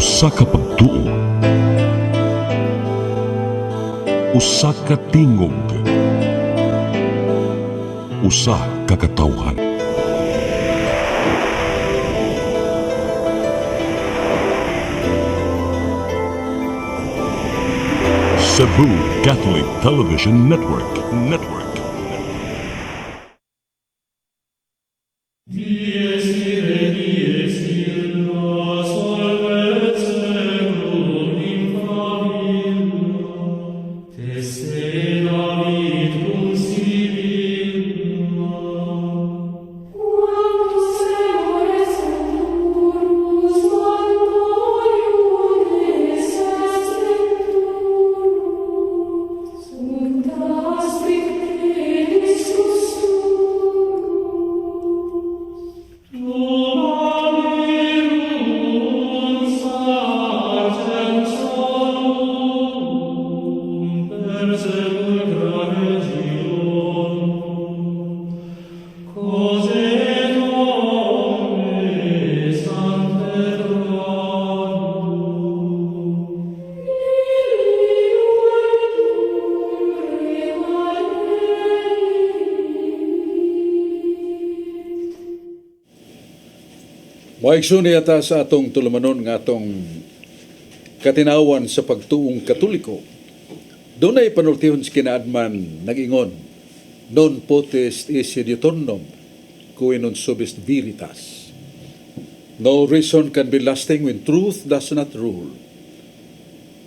Usa ka pagtuo, usa ka tingog, usa ka katawhan. Cebu Catholic Television Network. Maigsuni ata sa atong tulumanon nga atong katinawan sa pagtuong Katoliko. Doon ay panultihon sa kinaadman nag-ingon, non potest esse diuturnum, cui non subest veritas. No reason can be lasting when truth does not rule.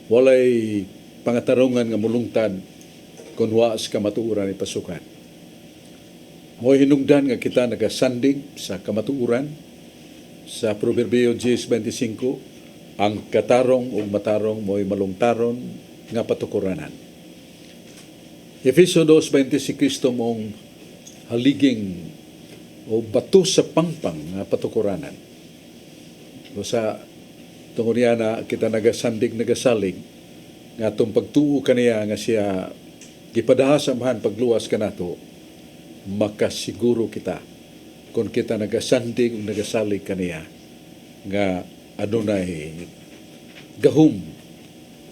Walay pangatarungan nga mulungtad kung waas kamatuuran ipasukan. Mo'y hinungdan nga kita nagasandig sa kamatuuran. Sa Proverbio 10:25, ang katarong o matarong mo'y malungtaron nga patukuranan. Efeso 2:20, si Kristo mong haliging o bato sa pangpang nga patukuranan. O sa tungod niya na kita nagasandig nagasalig nga itong pagtuo kaniya nga siya gipadahas amahan pagluwas ka nato, makasiguro kita kung kita nagasandig o nagasalig kaniya nga adunay gahum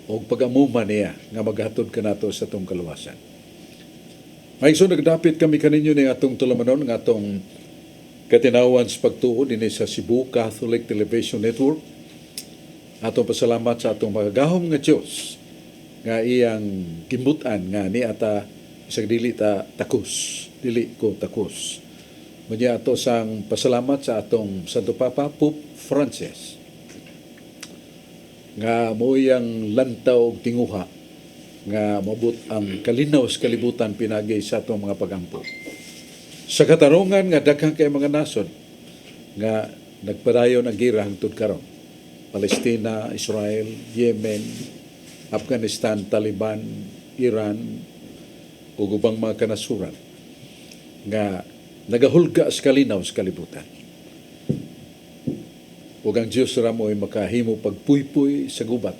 o pag-amuma niya nga maghatod ka nato sa itong kaluwasan. Maigso nagdapit kami kaninyo ni atong tulamanon nga atong katinawan sa pagtuo din sa Cebu Catholic Television Network. Atong pasalamat sa atong magagahom nga Diyos nga iyang gimbutan nga ni ata isang dili ko takus. Manya ato sang pasalamat sa atong Santo Papa Pope Francis nga mo'y lantaw og tinguha nga mabut ang kalinaw sa kalibutan pinagi sa atong mga pagampo. Sa katarungan nga daghang kay mga nasod nga nagpadayon ang gira hangtod karon. Palestina, Israel, Yemen, Afghanistan, Taliban, Iran, ug ubang mga kanasuran nga nagahulga sa kalinaw sa kalibutan. Ug ang Diyos ramo ay makahimo pagpuypuy sa gubat.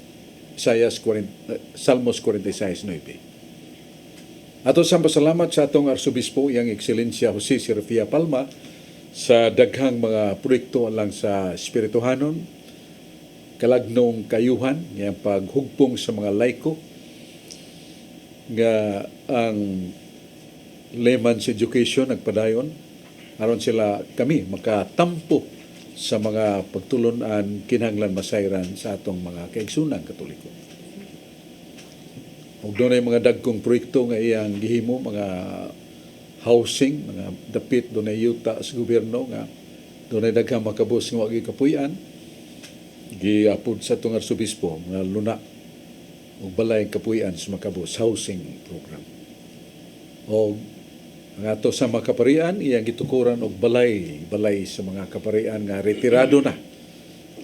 Salmos 46:9. Ato sa pasalamat sa atong Arsobispo, iyang Ekscelensya Jose Serafia Palma, sa daghang mga proyekto alang sa espirituhanon, kalagnong kayuhan, iyang paghugpong sa mga laiko, nga ang layman's education nagpadayon aron sila kami makatampo sa mga pagtulunan kinahanglan masayran sa atong mga kaigsunan Katoliko. Ug doon ay mga dagkong proyekto nga iyang gihimo, mga housing, mga dapit doon ay yuta sa gobyerno nga doon ay daghang makabus nga wagi kapuy-an giapod sa atong Arsobispo nga luna ug balay kapuy-an sa makabus housing program. O ang ato sa mga kaparian, iyang gitukuran og balay sa mga kaparian nga retirado na.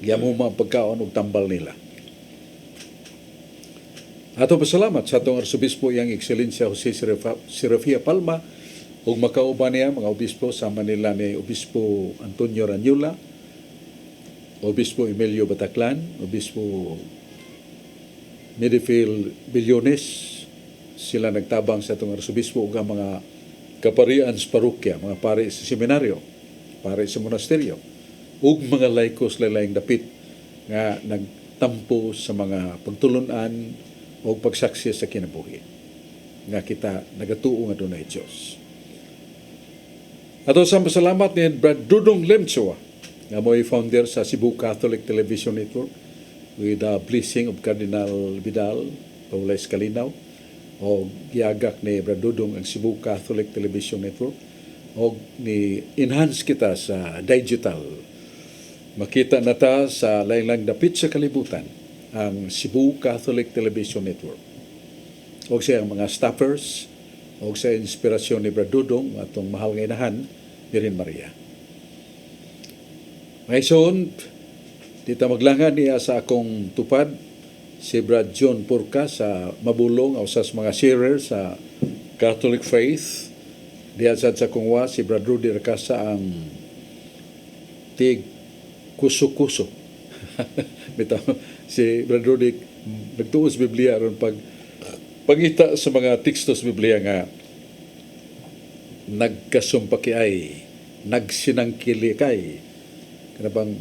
Giyamuma ang pagkaon og tambal nila. Ato pasalamat sa atong Arsobispo, iyang Ekscelensya Jose Serafia Palma, ug makauban niya mga obispo sa Manila ni Obispo Antonio Ranyula, Obispo Emilio Bataclan, Obispo Medifil Billones. Sila nagtabang sa atong Arsobispo ug ang mga kaparian sa parokya, mga pari sa seminaryo, pari sa monasteryo, ug mga laykos lalayang dapit nga tampo sa mga pagtulunan o pagsaksi sa kinabuhi nga kita nagatuo nga dunay Dios. Ato sa pasalamat ni Brad Dudong Lemchua nga mo'y founder sa Cebu Catholic Television Network with the blessing of Cardinal Vidal Paula Escalinaw o giagak ni Brad Dudong ang Cebu Catholic Television Network o ni enhance kita sa digital. Makita na ta sa lain-laing dapit sa kalibutan ang Cebu Catholic Television Network. O siya ang mga staffers o sa inspirasyon ni Brad Dudong atong mahal nga inahan, Virgen Maria. Ngayon, dito maglangan niya sa akong tupad si Brad John Purka sa mabulong o sa mga sharer sa Catholic Faith. Diyan sa kungwa si Brad Rudy Recasa ang tig kuso-kuso. Bitaw, si Brad Rudy nagtuos Biblia ron pagita sa mga tekstos Biblia nga nagkasumpaki ay nagsinangkili kay kanabang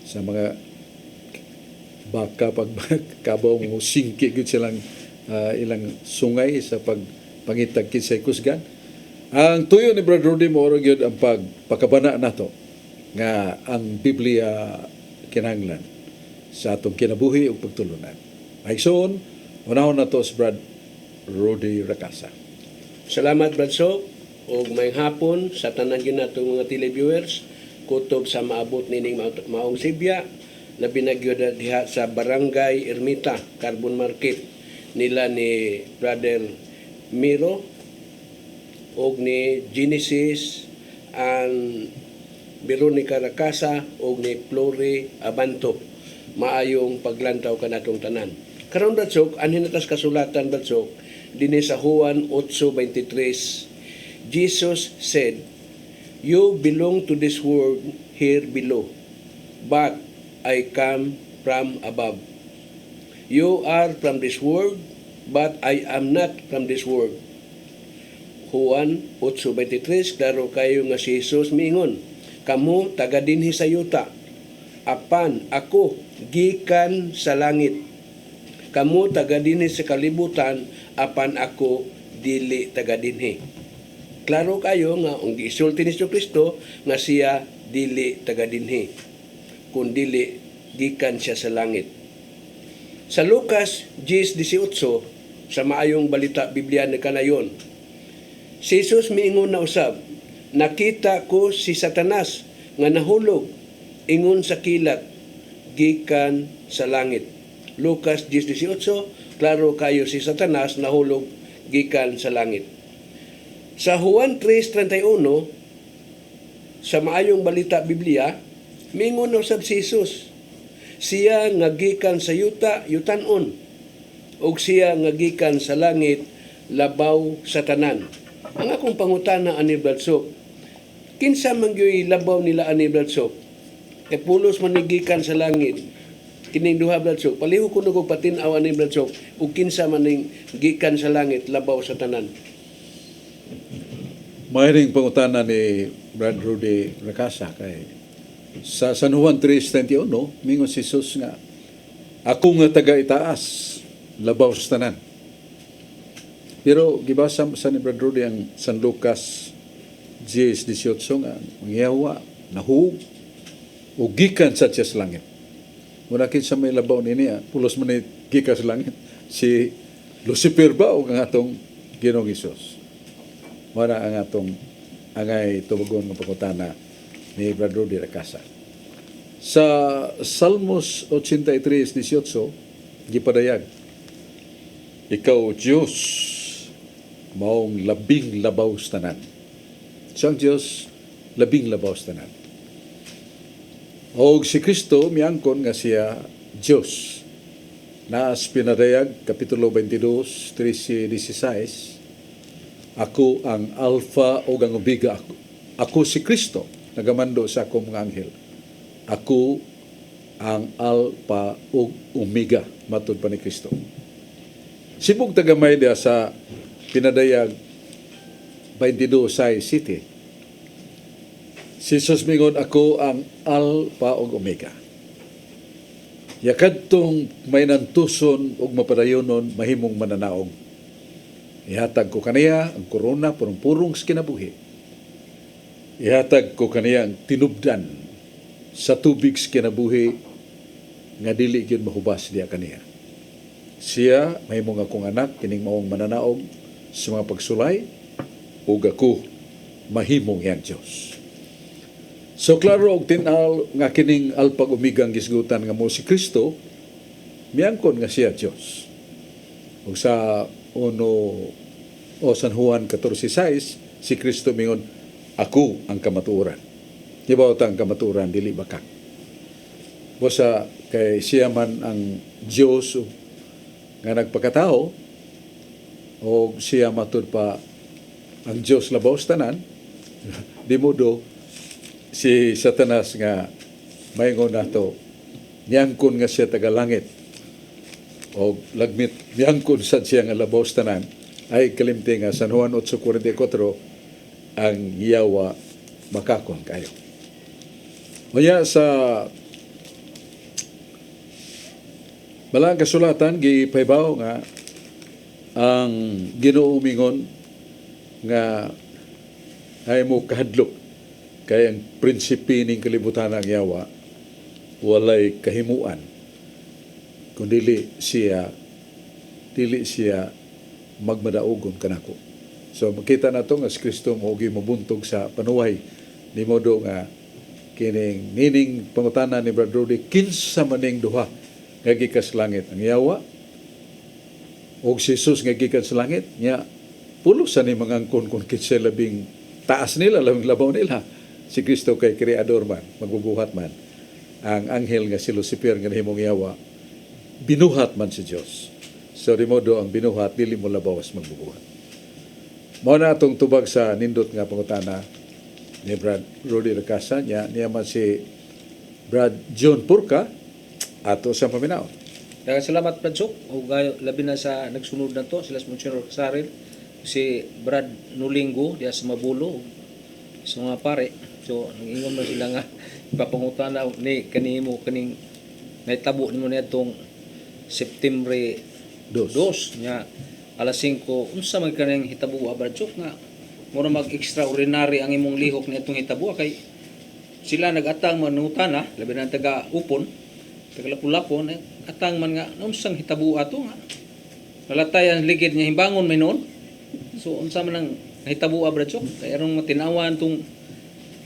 sa mga baka pag kabaw mo singki gud silang ilang sungay sa pagpangitag kinsay kusgan. Ang tuyo ni Brad Rudy mo gyud ang pagpakabana nato nga ang Biblia kinahanglan sa atong kinabuhi ug pagtulunan. Ayson, unahon nato si Brad Rudy Recasa. Salamat Brad Sok ug may hapon sa tanan gyud natong mga televiewers kutob sa maabot nining maong Sibya labi na gyud diha sa Barangay Ermita, Carbon Market nila ni Brother Miro og ni Genesis and Veronica Recasa og ni Flori Abanto. Maayong paglantaw kanatong tanan. Karon Brad Sok, anhin natas kasulatan Brad Sok dinhi sa Juan 8:23. Jesus said, "You belong to this world here below, but I come from above. You are from this world, but I am not from this world." Juan 8:23, klaro kayo nga si Jesus miingon, "Kamu taga dinhi sa yuta, apan ako gikan sa langit. Kamu taga dinhi sa kalibutan, apan ako dili taga dinhi." Klaro kayo nga ang gisulti ni Kristo nga siya dili taga dinhi, kun dili gikan siya sa langit. Sa Lucas 10:18 sa maayong balita Biblia ni kanayon, si Jesus miingon na usab, "Nakita ko si Satanas nga nahulog ingon sa kilat gikan sa langit." Lucas 10:18, klaro kayo si Satanas nahulog gikan sa langit. Sa Juan 3:31 sa maayong balita Biblia, mingon na usab si Jesus, siya nga gikan sa yuta yutan-on ug siya nga gikan sa langit labaw sa tanan. Ang akong pangutana ani Brad Sok, kinsa man gyoy labaw nila ani Brad Sok? Kay pulos man ni gikan sa langit. Kining duha Brad Sok, paliho kuno ko patin-aw ani Brad Sok ug kinsa man ning gikan sa langit labaw sa tanan. Mayroong pangutana ni Brad Rudy Recasa kay sa San Juan 3:21, mingon si Jesus nga, "Ako nga taga itaas, labaw sa tanan." Pero gibasa sa ni Brad Rudy ang San Lucas 10:18 nga, ang Yawa nahug o gikan sa Diyos langit. Muna kinsa may labaw niya, pulos man ni gikan sa langit, si Lucifer ba o ang atong Ginoong Hesus? Mara ang atong angay tubugon ng pangutana ni Brad Rudy Recasa. Sa Salmos 83:18, gipadayag, "Ikaw, Diyos, maong labing labaw sa tanan." Siyang Diyos, labing labaw sa tanan. O si Kristo, miangkon nga siya Diyos. Naas pinadayag, Kapitulo 22, 13-16, "Ako ang Alpha o ang Omega." Ako si Kristo, nagamando sa akong mga anghel. "Ako ang Alpha o Omega," matud pa ni Kristo. Sibog tagamay dia sa pinadayag 22:6. Si Jesus mingon, "Ako ang Alpha o Omega." yakadtong may nantuson ug mapadayonon mahimong mananaog. Ihatag ko kaniya ang korona purong-purong sa kinabuhi. Ihatag ko kaniya ang tinubdan sa tubig sa kinabuhi nga dili gyud mahubas diya kaniya. Siya mahimong akong anak kining maong mananaog sa mga pagsulay ug ako mahimong yang Dios. So klaro og tin-al nga kining alpag umigang gisgutan nga mo si Kristo miangkon nga siya Dios. Ug sa San Juan 14:6 si Kristo mingon, ako ang kamatuoran. Di ba ang kamatuoran dili bakak. Bosa kay siya man ang Dios nga nagpakatao o siya matud pa ang Dios labaw tanan di modo si Satanas nga mayngon nato niangkon nga siya taga langit o lagmit niangkon sad siya nga labaw tanan ay kalimti nga San Juan 8:44 ang yawa makakon kayo. Maya sa balang kasulatan gipaybaw nga ang Ginoo mingon nga ay mo kahadlok kay ang prinsipe ning kalibutan ang yawa walay kahimuan kun dili siya magmadaogon kanako. So makita nato nga si Kristo mao gyud mabuntog sa panuway ni modo nga kining nining pangutana ni Brother Rudy kinsa maning duha nga gikan sa langit ang yawa og si Jesus nga gikan sa langit nya pulos sa ni mga angkon kung kinsa labing taas nila labing labaw nila. Si Kristo kay kreador man magbubuhat man ang anghel nga si Lucifer nga nahimong yawa binuhat man si Dios. So di modo ang binuhat dili mo labawas magbubuhat. Mao na atong tubag sa nindot nga pangutana ni Brad Rudy Racasa niya man si Brad John Purka ato sa paminaw. Daghang salamat Padsok ug labi na sa nagsunod na to sila sa Monsignor Saril si Brad Nulinggo diya sa Mabulo sa mga pare. So nangingon man sila nga ipapangutana ni kanimo kaning naitabo nimo niadtong September 2 nya alas 5 unsa man kaning hitabo Padsok nga mura mag-extraordinary ang imong lihok niadtong hitabo kay sila nagatang manutana labi na taga upon taga Lapu-Lapu atang man nga unsang hitabo ato nga nalatay ang ligid niya himbangon may noon. So unsa man ang hitabo Padsok kay aron matinawan tong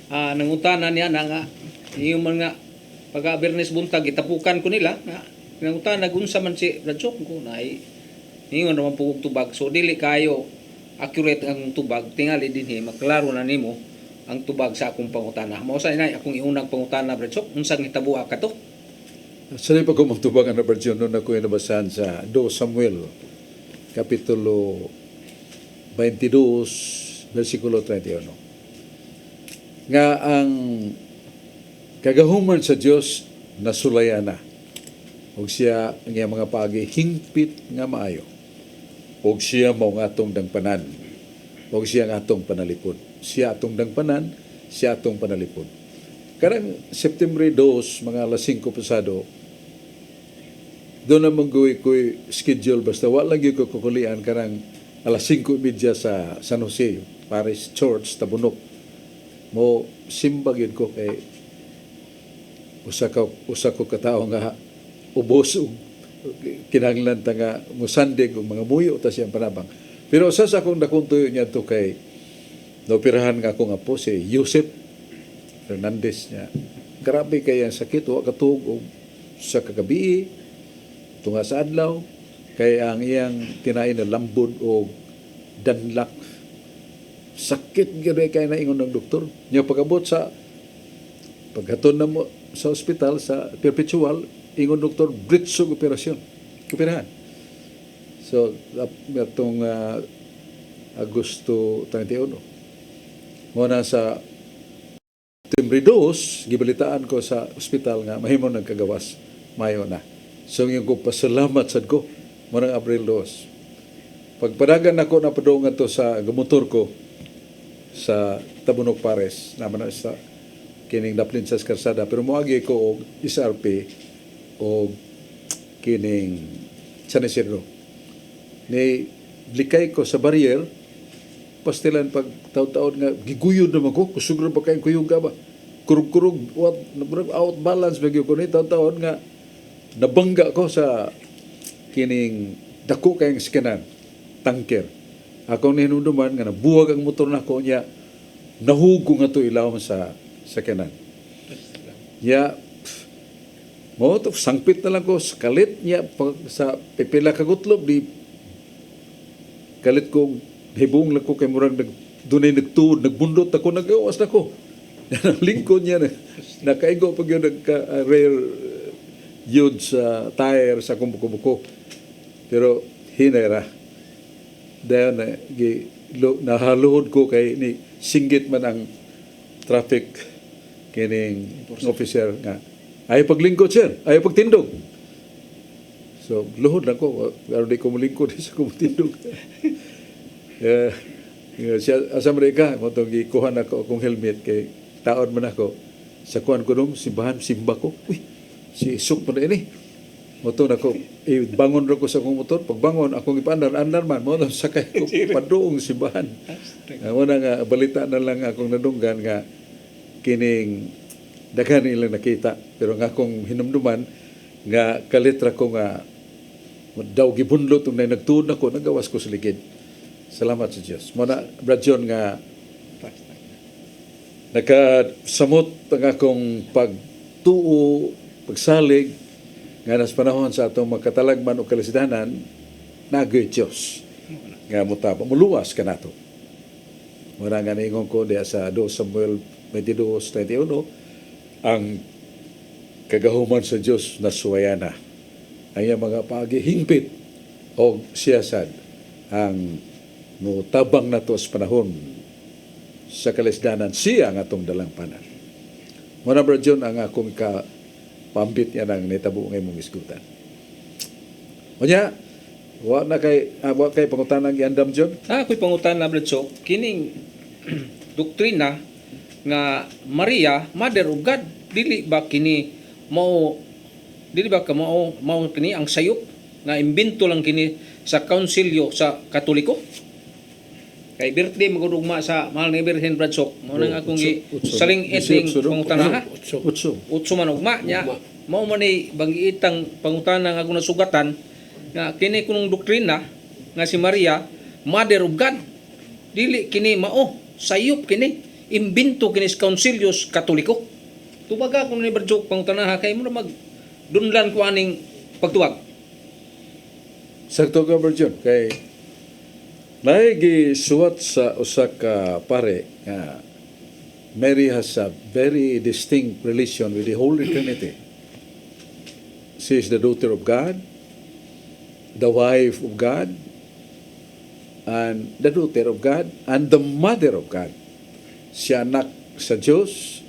nangutana niya na nga yung mga pag-Bernes buntag itapukan ko nila nga nangutana unsa man si Padsok ko na ingon naman po tubag. So dili kayo accurate ang tubag tingali dinhi maklaro na nimo ang tubag sa akong pangutana. Mao sa inay akong iunang pangutana Padsok unsang hitabo kato? Sa pa ko magtubag ang version noon ako nabasahan sa 2 Samuel kapitulo 22 versikulo 31. Nga ang kagahuman sa Dios nasulayan na. Og siya nga mga paagi hingpit nga maayo. Og siya mao nga atong dangpanan. Og siya nga atong panalipod. Siya atong dangpanan, siya atong panalipod. Karang September 2, mga alas 5 pasado, doon naman ko'y schedule basta wala lagi ko kukulian karang alas 5:30 sa San Jose Parish Church Tabunok mo simbagin ko kay usa ko katao nga ubos og kinahanglan ta nga musandig og mga muyo ta siyang panabang. Pero sa akong dakong tuyo niya to kay naoperahan nga akong apo si Joseph Fernandez niya. Grabe kay ang sakit wa katuog og sa kagabi tunga sa adlaw kay ang iyang tinain na lambod o danlak sakit gyud kay naingon ng doktor nya pagabot sa paghaton na mo sa ospital sa perpetual ingon doktor britsog operasyon operahan. So atong Agosto 31 mo na sa September 2 gibalitaan ko sa ospital nga mahimo nagkagawas mayo na. So yung ko pasalamat sad ko marang Abril 2. Pagpadagan ako na padungan to sa gamotor ko sa Tabunok Pares naman sa kining daplin sa karsada pero moagi ko og SRP o kining San Isidro. Ni likay ko sa barrier, pastilan pag taon-taon nga, giguyod naman ko, kusugro pa kayong kuyong ka ba? Kurug-kurug, out balance bagyo ko ni taon-taon nga, nabangga ko sa kining dako kayong skinan, tanker. Akong nihinunduman nga nabuwag ang motor na ko niya, nahugo nga to ilaw sa kanan. Ya, mo to sangpit na lang ko sa kalit niya sa pipila kagutlob di kalit ko hibong lang ko kay murag dunay nagtuod nagbundot ako nagawas na ko. Lingkod niya na nakaigo pag yun nagka rare yun sa tire sa kumbuko-buko. Pero hinera dahil nahaluhod ko kay ni singgit man ang traffic kining officer nga ayaw paglingkod sir, ayaw pagtindog. So luhod lang ko pero di ko malingkod sa kumutindog. Siya sa Amerika mo tong gikuhan ako akong helmet kay taon man ako sa kuan ko nung simbahan simba ko. Uy, si Isok pa na ini. Moto na ko, bangon ra ko sa akong motor. Pagbangon, akong ipaandar-andar man. Mo na sakay ko padoong simbahan. Muna nga, balita na lang akong nadunggan nga kining daghan ilang nakita. Pero nga akong hinumduman nga kalitra ko nga daw gibunlot kung nagtuod na ko, nagawas ko sa ligid. Salamat sa Diyos. Muna, Brad John, nga nakasamot ang akong pagtuo, pagsalig, nga nas panahon sa atong magkatalagman o kalisidanan, nagoy Diyos. Nga mutaba, muluwas ka nato. Muna nga naingon ko diya sa 2 Samuel 22:31, ang kagahuman sa Diyos na suwayana. Ang iyang mga pagihingpit o siyasad ang mutabang nato sa panahon sa kalisdanan siya ang atong dalangpanan. Muna Brad John, ang akong pambit niya ng netabo ngay mong isgutan. O niya, wa kay pangutanang iandam John? Ako'y pangutan na Bledso, kining doktrina nga Maria, Mother of God, dili ba kini ang sayop nga imbento lang kini sa konsilyo sa Katoliko? Kay birthday magudugma sa mahal ni Birhen Bradsok mo nang akong saling eting pangutana ha. Utso man ugma nya mao man ni bangiitang pangutana nga akong nasugatan nga kini kunong doktrina nga si Maria Mother of God dili kini mao sayop kini imbento kini sa Konsilyos Katoliko. Tubaga kun ni Bradsok pangutana ha kay mo na magdunlan ko aning pagtuwag. Sakto ka Berjon kay naigisuwat sa usa ka pare nga Mary has a very distinct relation with the Holy Trinity. She is the daughter of God, the wife of God, and the daughter of God, and the mother of God. Siya anak sa Diyos,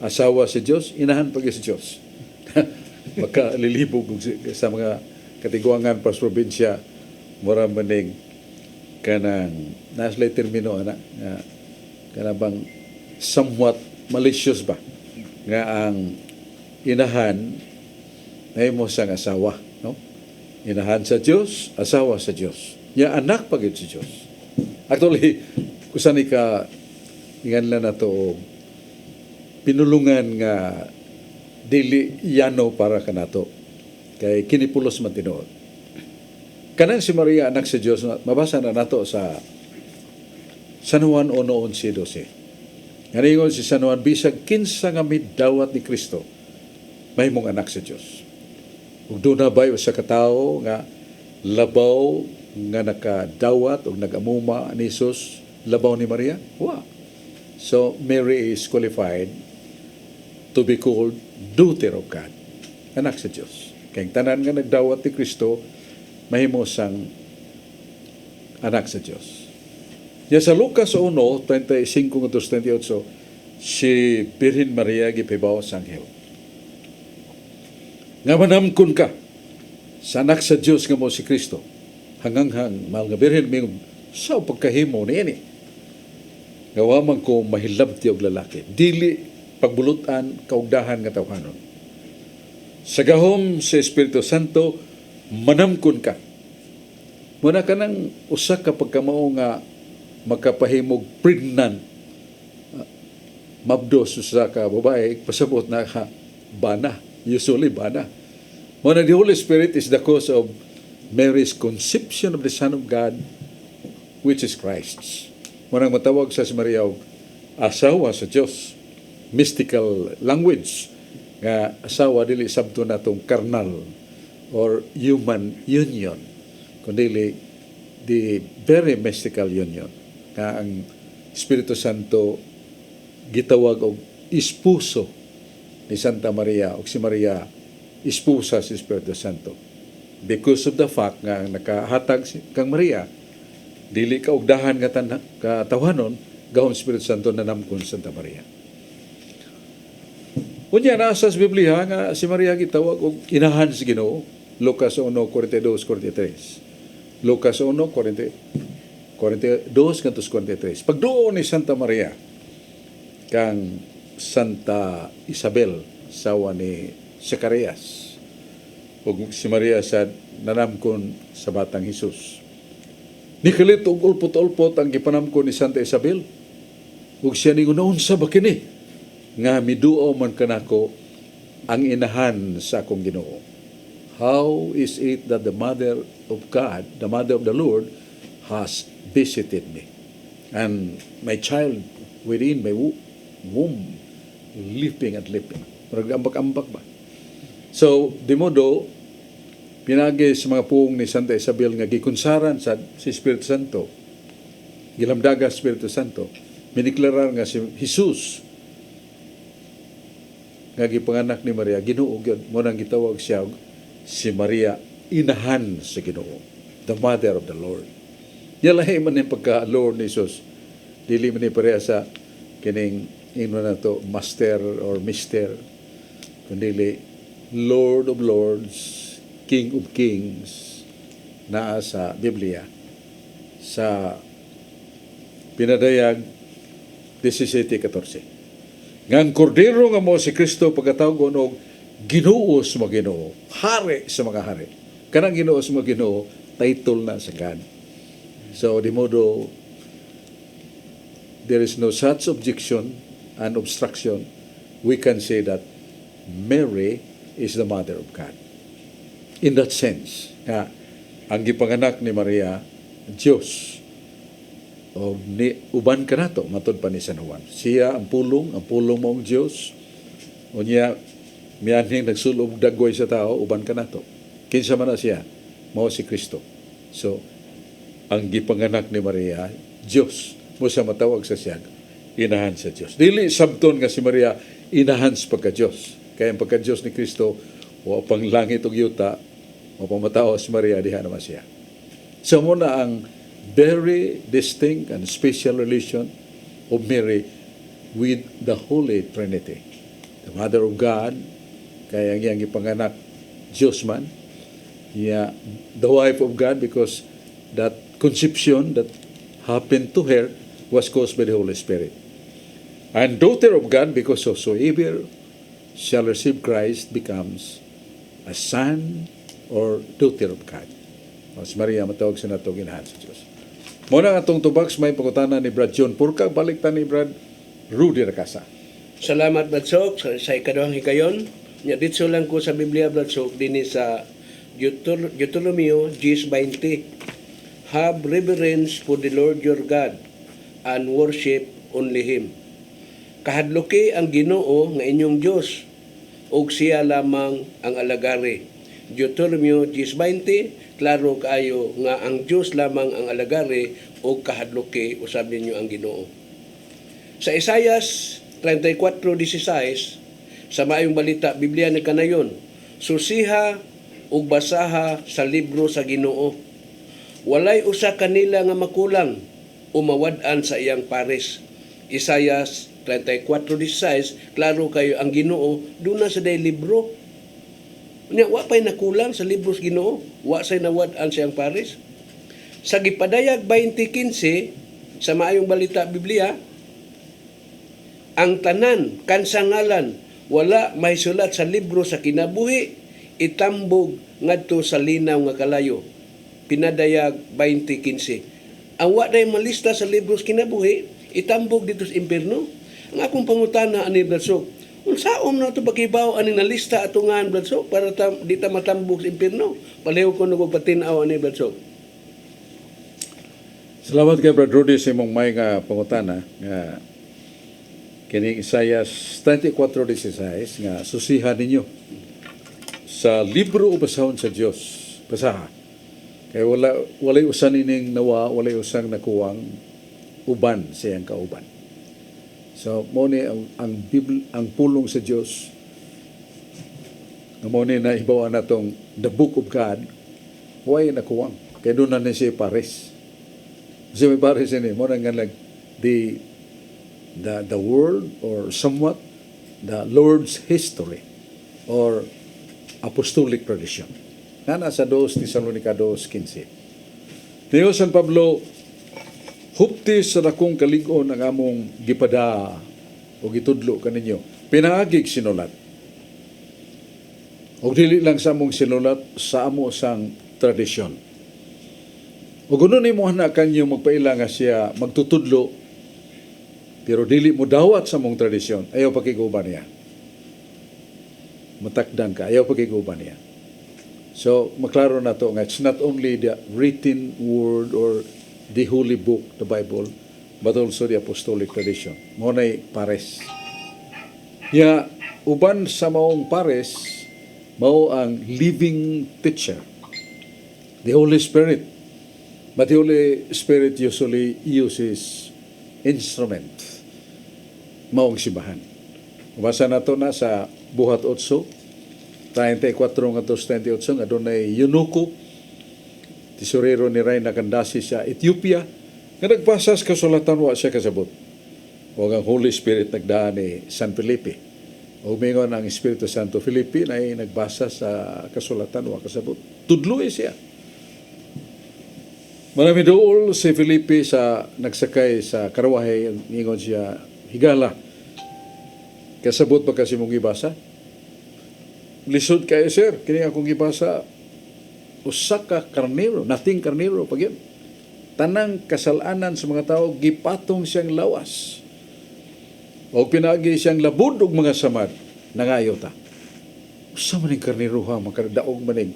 asawa sa Diyos, inahan pag sa Diyos. Makalilibog sa mga katiguangan pa sa probinsya, mura manig kanang naslay termino ana nga kanang bang somewhat malicious ba nga ang inahan ay mo sang asawa, no? Inahan sa Dios, asawa sa Dios. Ya anak pagid sa Dios. Actually, kusan ka ingan lang nato pinulungan nga dili yano para kanato kay kinipulos man tinuod. Kanang si Maria anak sa Diyos, mabasa na nato sa San Juan 1:11-12. Ngayon si San Juan, bisag kinsa nga midawat ni Kristo, may mong anak sa Diyos. Ug doon na ba sa katao nga labaw nga nakadawat o nagamuma ni Jesus, labaw ni Maria? Wow. So Mary is qualified to be called daughter of God, anak sa Diyos. Kaya tanan nga nagdawat ni Kristo, mahimo sang anak sa Diyos. Ya sa Lucas 1:25-28, si Birhen Maria gipibaw sa anghel. Nga manamkon ka sa anak sa Diyos nga mo si Kristo. Hanganghang mahal nga Birhen ming sa pagkahimo niini. Gawa man ko mahilabti og lalaki. Dili pagbulutan kaugdahan nga tawhanon. Sa gahom sa Espiritu Santo, manamkon ka. Muna ka nang usa ka pagkamao nga makapahimog pregnant, mabdos sa ka babae, pasabot na ka bana, usually bana. Muna the Holy Spirit is the cause of Mary's conception of the Son of God, which is Christ. Muna matawag sa si Maria og asawa sa Dios. Mystical language nga asawa dili sabto natong carnal or human union, kundi the very mystical union nga ang Espiritu Santo gitawag og ispuso ni Santa Maria o si Maria ispusa si Espiritu Santo because of the fact nga ang nakahatag kang Maria dili kaugdahan nga katawanon gahom Espiritu Santo nanamkon Santa Maria. Unya nasa sa Biblia nga si Maria gitawag og inahan sa Ginoo, Lucas 1:42-43. Lucas 1:42-43. Pagduo ni Santa Maria kang Santa Isabel, sawa ni Zacarias, ug si Maria sa nanamkon sa batang Hesus. Nikalit og ulpot-ulpot ang gipanamkon ni Santa Isabel. Ug siya ningon, "Naunsa ba kini nga miduo man kanako ang inahan sa akong Ginoo? How is it that the mother of God, the mother of the Lord, has visited me? And my child within my womb, leaping and leaping." Marag-ambak-ambak ba? So, di modo, pinagi sa mga puong ni Santa Isabel nga gikunsaran sa si Espiritu Santo, gilamdaga sa Espiritu Santo, miniklarar nga si Jesus nga gipanganak ni Maria, Ginoo gyud, mo nang gitawag siya si Maria, inahan sa Ginoo, the mother of the Lord. Yalahi man yung pagka-Lord ni Jesus, dili man ni pareha sa kining ino na to, master or mister, kundi Lord of Lords, King of Kings, naa sa Biblia, sa pinadayag 17:14. Ngang kordero nga mo si Kristo pagkatawag og Ginoo sa mga Ginoo, hari sa mga hari. Kanang Ginoo sa mga Ginoo, title na sa God. So, di modo, there is no such objection and obstruction. We can say that Mary is the mother of God. In that sense, nga, ang gipanganak ni Maria, Diyos, o ni uban ka nato matod pa ni San Juan. Siya ang pulong maong Dios. Unya mianhing nagsulob dagway sa tao uban ka nato. Kinsa man na siya, mao si Kristo. So ang gipanganak ni Maria, Dios, mo siya matawag sa siya inahan sa Dios. Dili sabton nga si Maria inahan sa pagka-Dios. Kaya ang pagka-Dios ni Kristo o pang langit ug yuta o pang matao si Maria diha naman siya. So muna ang very distinct and special relation of Mary with the Holy Trinity. The Mother of God, kaya ang iyang ipanganak, Diyos man. The wife of God because that conception that happened to her was caused by the Holy Spirit. And daughter of God because whosoever shall receive Christ becomes a son or daughter of God. Mas Maria matawag sa nato ginahan sa Diyos. Muna nga itong tubags may pangutana ni Brad John Purka, baliktan ni Brad Rudy Rakasa. Salamat, Bradsok, sa ikaduhang higayon. Dito lang ko sa Biblia, Bradsok, din sa Deuteronomio 10:20. Have reverence for the Lord your God and worship only Him. Kahadloki ang Ginoo nga inyong Diyos, ug siya lamang ang alagari. Deuteronomio 10:20, klaro kaayo nga ang Dios lamang ang alagari o kahadloki usab ninyo ang Ginoo. Sa Isaias 34:16 sa maayong balita Biblia ni kanayon, susiha ug basaha sa libro sa Ginoo. Walay usa kanila nga makulang o mawad-an sa iyang pares. Isaias 34:16, klaro kayo ang Ginoo duna sa day libro. Nya wa pay nakulang sa libro sa Ginoo, wa say nawad-an siyang pares. Sa gipadayag 20:15 sa maayong balita Biblia, ang tanan kansangalan wala may sulat sa libro sa kinabuhi, itambog ngadto sa linaw nga kalayo. Pinadayag 20:15. Ang wa day malista sa libro sa kinabuhi, itambog dito sa impierno. Ang akong pangutana ani Bradsog, unsaon na ito bagibaw ani nalista atungan Bradsog para di ta matambog sa impierno? Paleho ko nagpatinaw ani Bradsog. Salamat kay Brad Rudy sa imong may nga pangutana nga kining Isaias 34:16 nga susihan ninyo sa libro o basahon sa Dios. Basaha. Kay walay usan ining nawa, walay usang nakuwang uban sa iyang kauban. So mo ni ang pulong sa Dios nga mo ni nahibawan natong the book of God, way nakuwang. Kay doon na siya pares. Kasi may pares ini mo nang like the world or somewhat the Lord's history or apostolic tradition. Nga nasa 2 Tesalonica 2:15. Tiyo San Pablo, hupti sa dakong kalig-on ang among gipada o gitudlo kaninyo. Pinaagig sinulat. O dili lang sa among sinulat, sa amo sang tradisyon. O gunon mo na kanyo magpaila nga siya magtutudlo, pero dili mo dawat sa mong tradisyon, ayaw pakiguban niya. Matakdan ka, ayaw pakiguban niya. So, maklaro na to nga, it's not only the written word or the holy book, the Bible, but also the apostolic tradition. Monay pares. Ya, uban sa maong pares, mao ang living teacher, the Holy Spirit. But the Holy Spirit usually uses instrument, maong sibahan. Basa na to na sa Buhat 8, 34 nga 28, nga doon ay Eunuko, tisurero ni Reyna Kandasi sa Ethiopia, nga nagbasa sa kasulatan wa siya kasabot. O ang Holy Spirit nagdaan ni San Felipe. O mingon ang Espiritu Santo Felipe na ay nagbasa sa kasulatan wa kasabot. Tudloy siya. Marami dool si Felipe sa nagsakay sa karawahe, ningon siya, higala. Kasabot ba kasi mong ibasa? Lisod kayo, sir. Kini akong ibasa, usaka karnero, nating karnero, pag yun. Tanang kasalanan sa mga tao, gipatong siyang lawas. O pinagi siyang labud og mga samad, nangayota. Usa maning karnero ha, makadaog maning,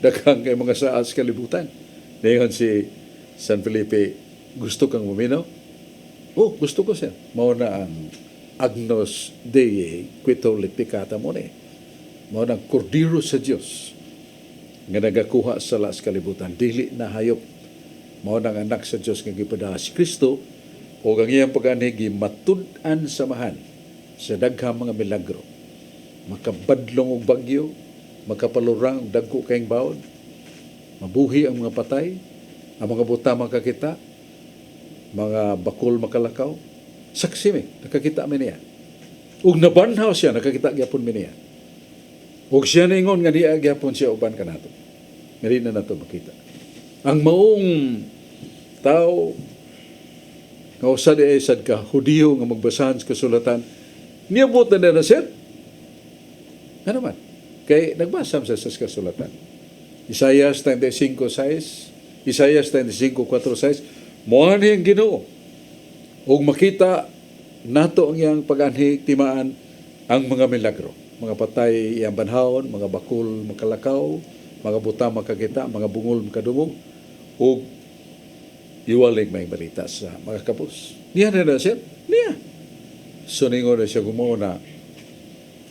daghang kay mga saas kalibutan. Ngayon si San Felipe, gusto kang muminaw? Oh, gusto ko siya. Mao na ang Agnus Dei Quito Lepicata mo ni. Mao na ang kordero sa Dios nga nagakuha sa laas kalibutan. Dili na hayop. Mao na ang anak sa Dios nga gipada si Kristo o ang iyang pag-anhigi matud-an samahan sa daghang mga milagro. Makabadlong og bagyo, makapalurang og dagko kayong bawod, mabuhi ang mga patay, ang mga buta makakita, mga bakul makalakaw. Saksi mi, nakakita mi niya. Ug nabanhaw siya, nakakita gyapon mi niya. Ug siya ningon nga niya gyapon siya uban kanato. Ngari na nato makita. Ang maong tao nga usad ay sad ka Hudiyo nga magbasahan sa kasulatan, niabot na sir. Ano man? Kay nagbasa sa kasulatan. Isaias 35:6, Isaias 35:4-6, moani ang Ginoo. Ug makita nato ang iyang pag-anhi timaan ang mga milagro. Mga patay iyang banhawon, mga bakul makalakaw, mga buta makakita, mga bungol makadungog, ug iwalig may balita sa mga kapos. Niya na siya? Niya. So ningon na siya gumawa na,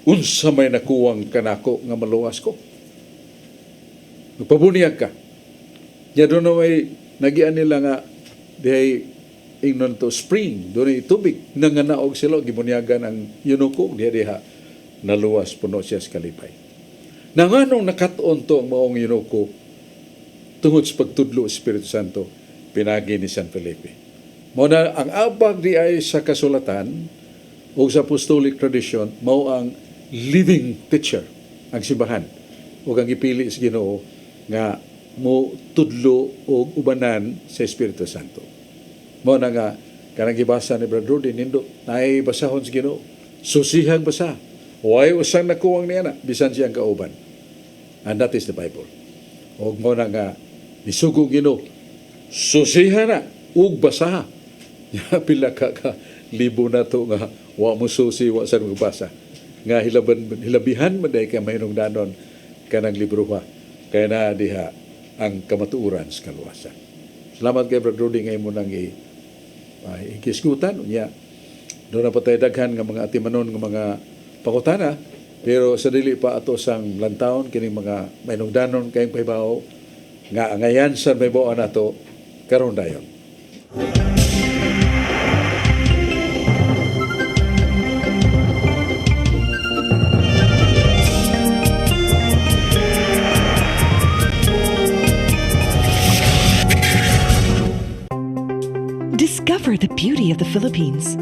unsa may nakuwang kanako nga maluwas ko. Magpabuniyag ka. Diya doon na may nagian nila nga dihay ingnon to spring, doon ay tubig. Nanganaog sila, gibunyagan ang Eunuko, diha naluwas puno siya sa kalipay. Nanganong nakatuon to ang maong Eunuko tungod sa pagtudlo Espiritu Santo, pinagi ni San Felipe. Mao na ang abag di ay sa kasulatan o sa apostolic tradition, mao ang living teacher, ang simbahan. O ang ipili sa Ginoo nga mo tudlo o ubanan sa Espiritu Santo. Mao na nga kanang gibasa ni Brother Rudy nindo naay basahon sa Ginoo. Susihang basa. Huwag usang nakuwang niya na, bisan siyang kauban. And that is the Bible. Huwag mo na nga, nisugong Ginoo, susiha na, ug basaha. Pila ka libo na to nga, wa mo susi, wa sa magbasa. Nga hilabihan mo dahil ka mahinungdanon ka ng libro pa. Kaya na diha ang kamatuuran sa kaluwasan. Salamat kay Brad Rudy ngayon mo nang ikisgutan. Doon na pa tayo daghan ng mga atimanon ng mga pangutana, pero sa dili pa ato sang lantawon kining mga mahinungdanon kayong pahibaw nga ngayan sa may buwan nato karon dayon. Discover the beauty of the Philippines.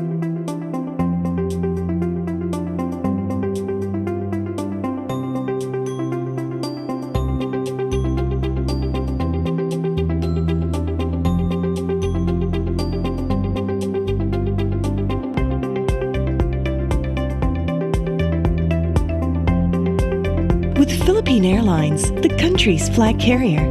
With Philippine Airlines, the country's flag carrier.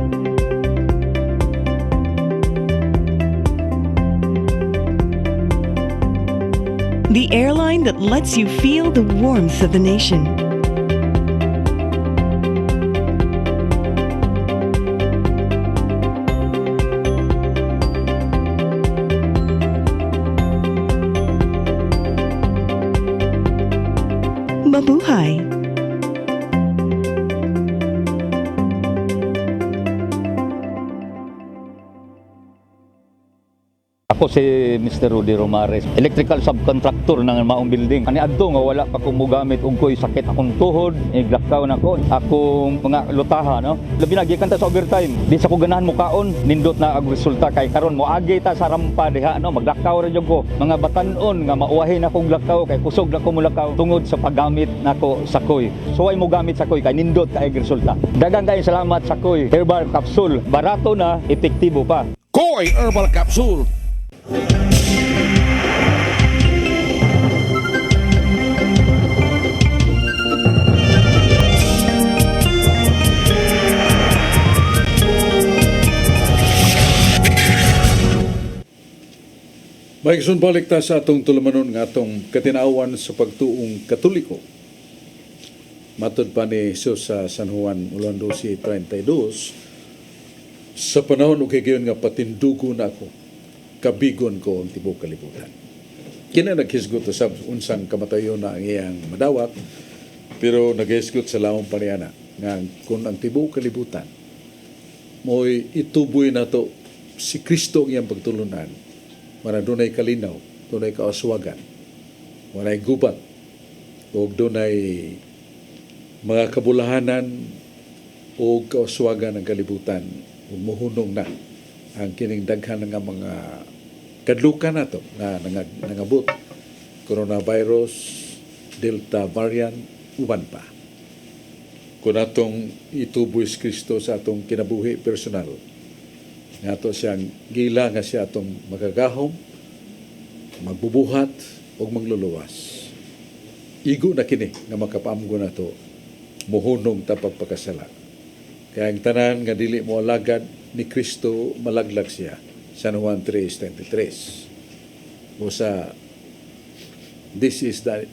The airline that lets you feel the warmth of the nation. Mabuhay! Ako si Mr. Rudy Romares, electrical subcontractor ng maong building. Ani adto nga wala pa ko mogamit og ko'y sakit akong tuhod, iglakaw na ko, akong mga lutaha, no. Labi na gikan ta sa overtime. Di sa ko ganahan mo kaon, nindot na ang resulta kay karon mo agi ta sa rampa diha, no. Maglakaw ra jud ko. Mga batan-on nga mauwahin akong lakaw kay kusog na ko mulakaw tungod sa paggamit nako sa koy. So ay mo gamit sa koy kay nindot kay resulta. Daghang kay salamat sa koy herbal capsule. Barato na, epektibo pa. Koy Herbal Capsule. Maigsoon balik ta sa atong tulumanon nga atong katinawan sa pagtuong Katoliko. Matod pa ni Jesus sa San Juan 12:32, sa panahon ug higayon nga patindugo na ako, kabigon ko ang tibuok kalibutan. Kina naghisgot sa unsang kamatayon na ang iyang madawat, pero naghisgot sa laong paniyana nga kung ang tibuok kalibutan mo'y ituboy na to si Kristo ang iyang pagtulunan. Mara dunay kalinaw, dunay kaaswagan, walay gubat, o dunay mga kabulahanan o kaaswagan ng kalibutan, o muhunong na ang kining daghan nga mga kadlukan nato na nangabot. Coronavirus, Delta variant, uban pa. Kung atong ituboy si Kristo sa atong kinabuhi personal, nga to siyang gila nga siya atong magagahom, magbubuhat o magluluwas. Igo na kini nga makapaamgo na to, muhunong tapag pagkasala. Kaya ang tanan nga dili mo alagad ni Kristo, malaglag siya. San Juan 3:23. Musa, this is the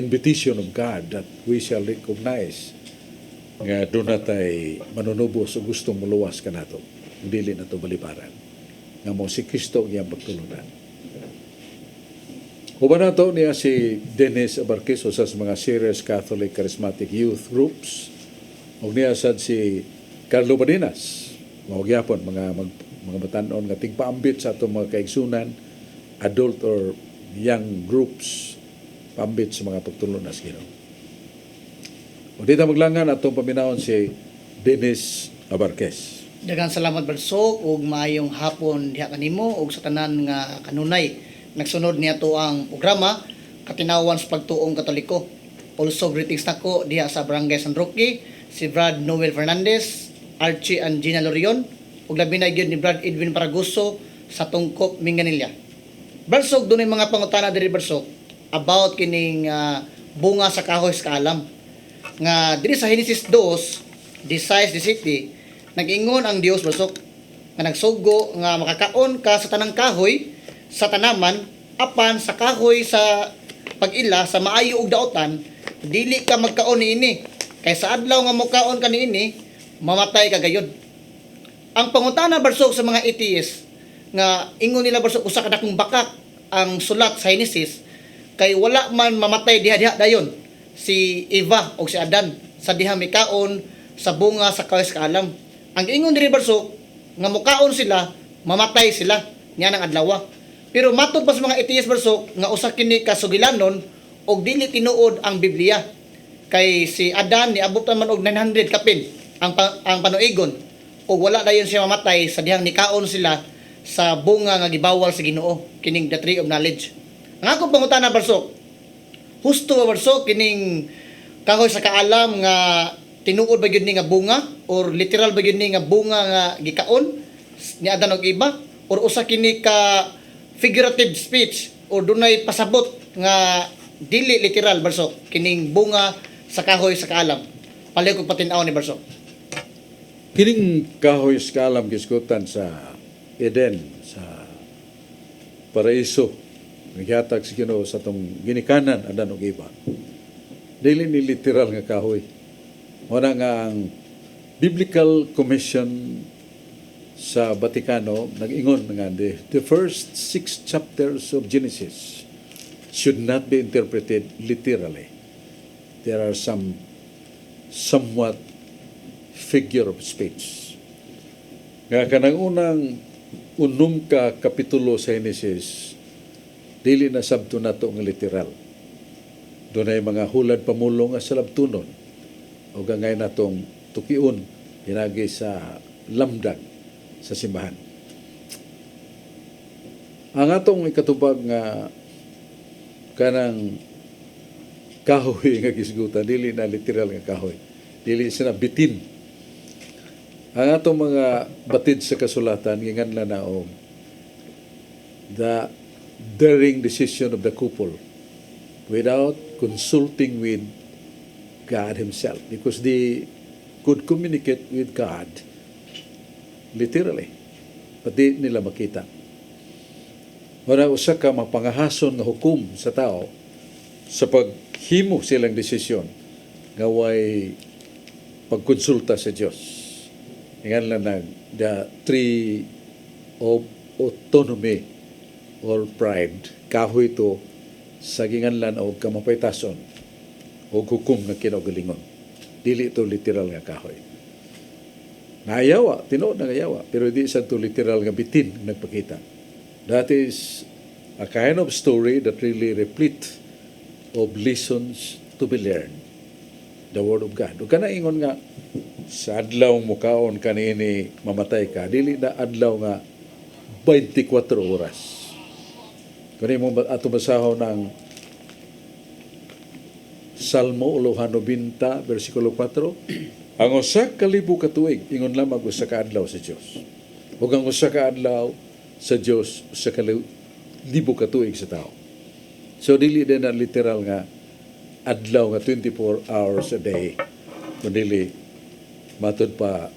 invitation of God that we shall recognize nga doon na tayo manunubos o gustong muluwas ka na to. Dili na to baliparan. Nga mo si Kristo ang iyang pagtulunan. Uban na to niya si Dennis Abarquez sa mga Serious Catholic Charismatic Youth Groups. O niya sad si Carlo Badinas. Magyapon mga batanon nga tigpaambit sa atong mga kaigsunan, adult or young groups, paambit sa mga pagtulunan sa Ginoo. O dito maglangan atong paminawon si Dennis Abarquez. Daghang salamat Balsok ug maayong hapon diha kanimo ug sa tanan nga kanunay nagsunod niadto ang programa Katinawan sa Pagtuong Katoliko. Also greetings nako diha sa Barangay San Roque, si Brad Noel Fernandez, Archie and Gina Lorion ug labi na gyud ni Brad Edwin Paraguso sa Tungkop, Minganilla. Balsok dunay mga pangutana diri Balsok about kining bunga sa kahoy sa kaalam. Nga diri sa Genesis 2, 16-17, nag-ingon ang Dios basok nga nagsugo nga makakaon ka sa tanang kahoy sa tanaman apan sa kahoy sa pag-ila sa maayo ug daotan dili ka magkaon niini kay sa adlaw nga mokaon ka niini mamatay ka gayud. Ang pangutana barsok sa mga atheist nga ingon nila barsok usa ka dakong bakak ang sulat sa Genesis kay wala man mamatay diha-diha dayon si Eva o si Adan sa diha mikaon sa bunga sa kahoy sa kaalam. Ang ingon diri barsok nga mukaon sila mamatay sila niya ng adlaw. Pero matod pa sa mga atheist barsok nga usa kini kasugilanon og dili tinuod ang Biblia. Kay si Adan niabot man og 900 kapin ang panuigon og wala dayon siya mamatay sa dihang nikaon sila sa bunga nga gibawal sa Ginoo kining the tree of knowledge. Ang akong pangutana barsok, husto ba barsok kining kahoy sa kaalam nga tinuod ba gyud ni nga bunga or literal ba gyud ni nga bunga nga gikaon ni Adan og iba or usa kini ka figurative speech or dunay pasabot nga dili literal barsok kining bunga sa kahoy sa kaalam. Palihog kog patin-aw ni barsok. Kining kahoy sa kaalam gisgutan sa Eden, sa paraiso, naghatag si Ginoo sa tong ginikanan Adan ug Eva. Dili ni literal nga kahoy. Muna nga ang Biblical Commission sa Vaticano nag-ingon nga the first 6 chapters of Genesis should not be interpreted literally. There are some somewhat figure of speech. Nga kanang unang unom ka kapitulo sa Genesis, dili na sabto nato nga literal. Doon ay mga hulad pamulong nga sa labtunon o gangay natong tukiun hinagi sa lamdag sa simbahan. Ang atong ikatubag nga kanang kahoy nga gisgutan dili na literal nga kahoy, dili sina bitin. Ang atong mga batid sa kasulatan ginganlan na og the daring decision of the couple without consulting with God Himself, because they could communicate with God literally, but di nila makita. Wala usa ka mapangahason nga hukom sa tao sa paghimo silang desisyon nga way pagkonsulta sa Dios. Ingan lang na the tree of autonomy or pride, kahoy to sa ginganlan og kamapaytason o hukom nga kinaugalingon. Dili ito literal nga kahoy. Nayawa, tinuod na ngayawa, pero di sa ito literal nga bitin nagpakita. That is a kind of story that really replete of lessons to be learned. The Word of God. O ka na ingon nga, sa adlaw mo kaon kanini mamatay ka, dili na adlaw nga 24 oras. Kung mo ato basaho ng Salmo 90 versikulo 4, ang usa ka libo ka tuig ingon lamang usa ka adlaw sa Dios. Ug ang usa ka adlaw sa Dios usa ka libo ka tuig sa tao. So dili din na literal nga adlaw nga 24 hours a day. Kundi matud pa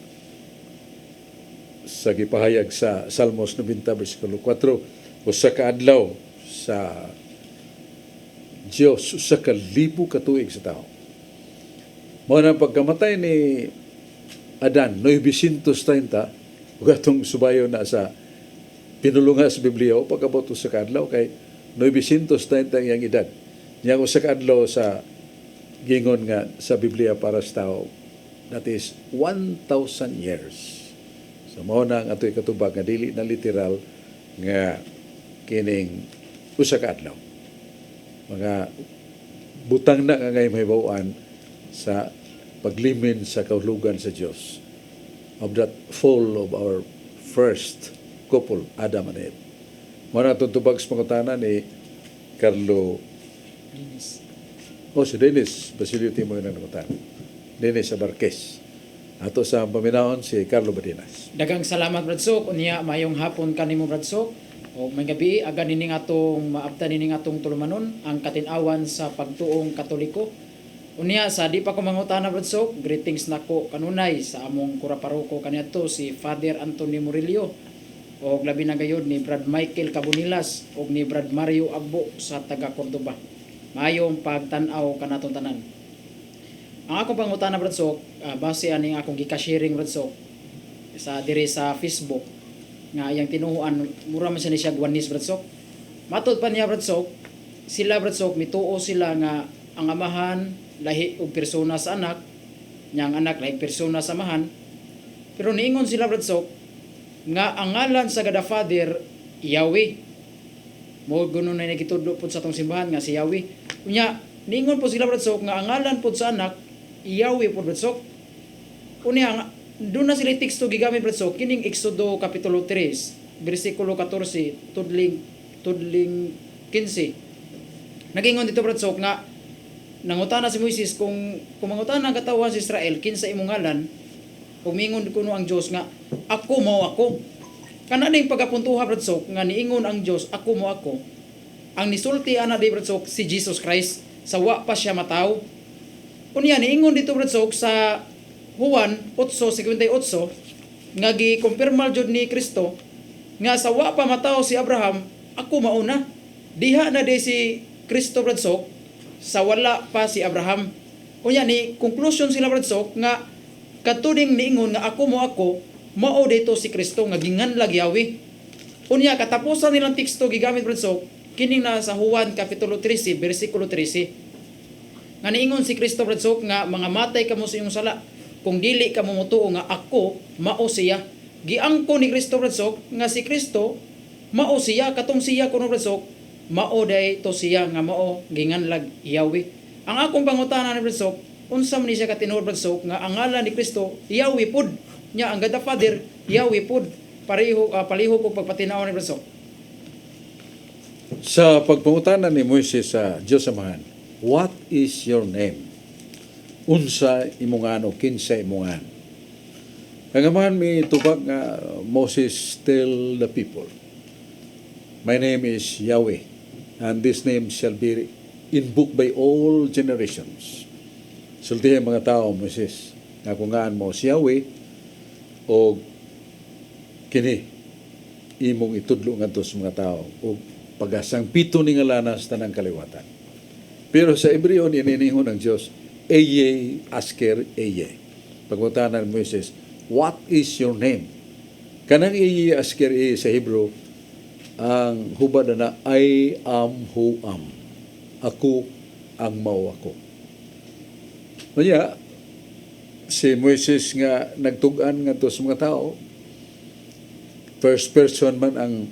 sa gipahayag sa Salmos 90 versikulo 4, usa ka adlaw sa Diyos, usa ka libo ka tuig sa tao. Mao na pagkamatay ni Adan, 930, ug atong subayon na sa pinulunga sa Biblia o pagkabot sa kadlaw kay 930 ang iyang edad. Niyang usa ka adlaw sa gingon nga sa Biblia para sa tao, that is 1,000 years. So mao na ang ato'y katubag nga dili na literal nga kining usa ka adlaw. Mga butang na nga ngay mahibawan sa paglimin sa kahulugan sa Dios of that fall of our first couple, Adam and Eve. Mao na tubag sa pangutana ni Carlo si Dennis Basilio Timo na nakutan. Dennis Abarquez. Ato sa paminahon si Carlo Badinas. Dagang salamat Bradsok, unya mayong hapon kanimo Bradsok. O may gabi aga nining atong maabtan nining atong tulumanon ang katinawan sa pagtuong Katoliko. Unya sa di pa ko mangutana Bradsok, greetings nako kanunay sa among kuraparoko kaniadto si Father Anthony Murillo o labi na gayud ni Brad Michael Cabunilas o ni Brad Mario Agbo sa taga Cordoba. Mayong pagtan-aw kanatong tanan. Ang akong pangutana Bradsok, base aning akong gika-sharing Bradsok sa diri sa Facebook nga iyang tinuhuan mura man siya Guanis Bradsok. Matod pa niya Bradsok, sila Bradsok mituo sila nga ang amahan lahi og persona sa anak, niyang anak lahi persona sa amahan. Pero niingon sila Bradsok nga ang ngalan sa God the Father Yahweh. Mo gunon na nagitudlo pud sa atong simbahan nga si Yahweh. Unya niingon po sila Bradsok nga ang ngalan pud sa anak Yahweh pud Bradsok. Unya doon na sila teksto gigamit Bradsok kining Exodo kapitulo 3 bersikulo 14 tudling 15. Nagingon dito Bradsok nga nangutana si Moises kung mangutana ang katawan sa Israel kinsa imong ngalan, umingon kuno ang Dios nga ako mao ako. Kana ning pagapuntuha Bradsok nga niingon ang Dios ako mo ako. Ang nisulti ana di Bradsok si Jesus Christ sa wa pa siya mataw. Unya niingon dito Bradsok sa Juan 8:58 nga gi-confirmal jud ni Kristo nga sa wa pa mataw si Abraham ako mauna. Diha na di si Kristo Bradsok sa wala pa si Abraham. Unya ni conclusion sila Bradsok nga katuning niingon nga ako mo ako mao dito si Kristo nga ginganlag Yahweh. Unya katapusan nilang teksto gigamit Bradsok kining na sa Juan kapitulo 13 bersikulo 13. Nga niingon si Kristo Bradsok nga mga matay kamo sa iyong sala kung dili kamo motuo nga ako mao siya. Giangko ni Kristo Bradsok nga si Kristo mao siya katong siya kuno Bradsok mao day to siya nga mao ginganlag Yahweh. Ang akong pangutana ni Bradsok, unsa man ni siya katinuod Bradsok nga ang ngalan ni Kristo Yahweh pud, nya ang God the Father Yahweh pud. Pareho paliho kog pagpatinaw ni Bradsok. Sa pagpangutana ni Moises sa Dios Amahan, what is your name? Unsa imong ano, kinsa imong ano? Ang amahan mi tubag nga Moses tell the people, my name is Yahweh, and this name shall be invoked by all generations. Sultihan mga tao, Moses, nga kung ngaan mo si Yahweh, o kini, imong itudlo nga sa mga tao, o pagasang pito ni nga lanas tanang kaliwatan. Pero sa Hebreo, nininihon ng Diyos, Eye asker Eye. Pagmutanan ni Moses, what is your name? Kanang Eye asker Eye sa Hebrew, ang hubad na I am who am. Ako ang mao ako. Kaya, si Moises nga nagtugan nga to sa mga tao, first person man ang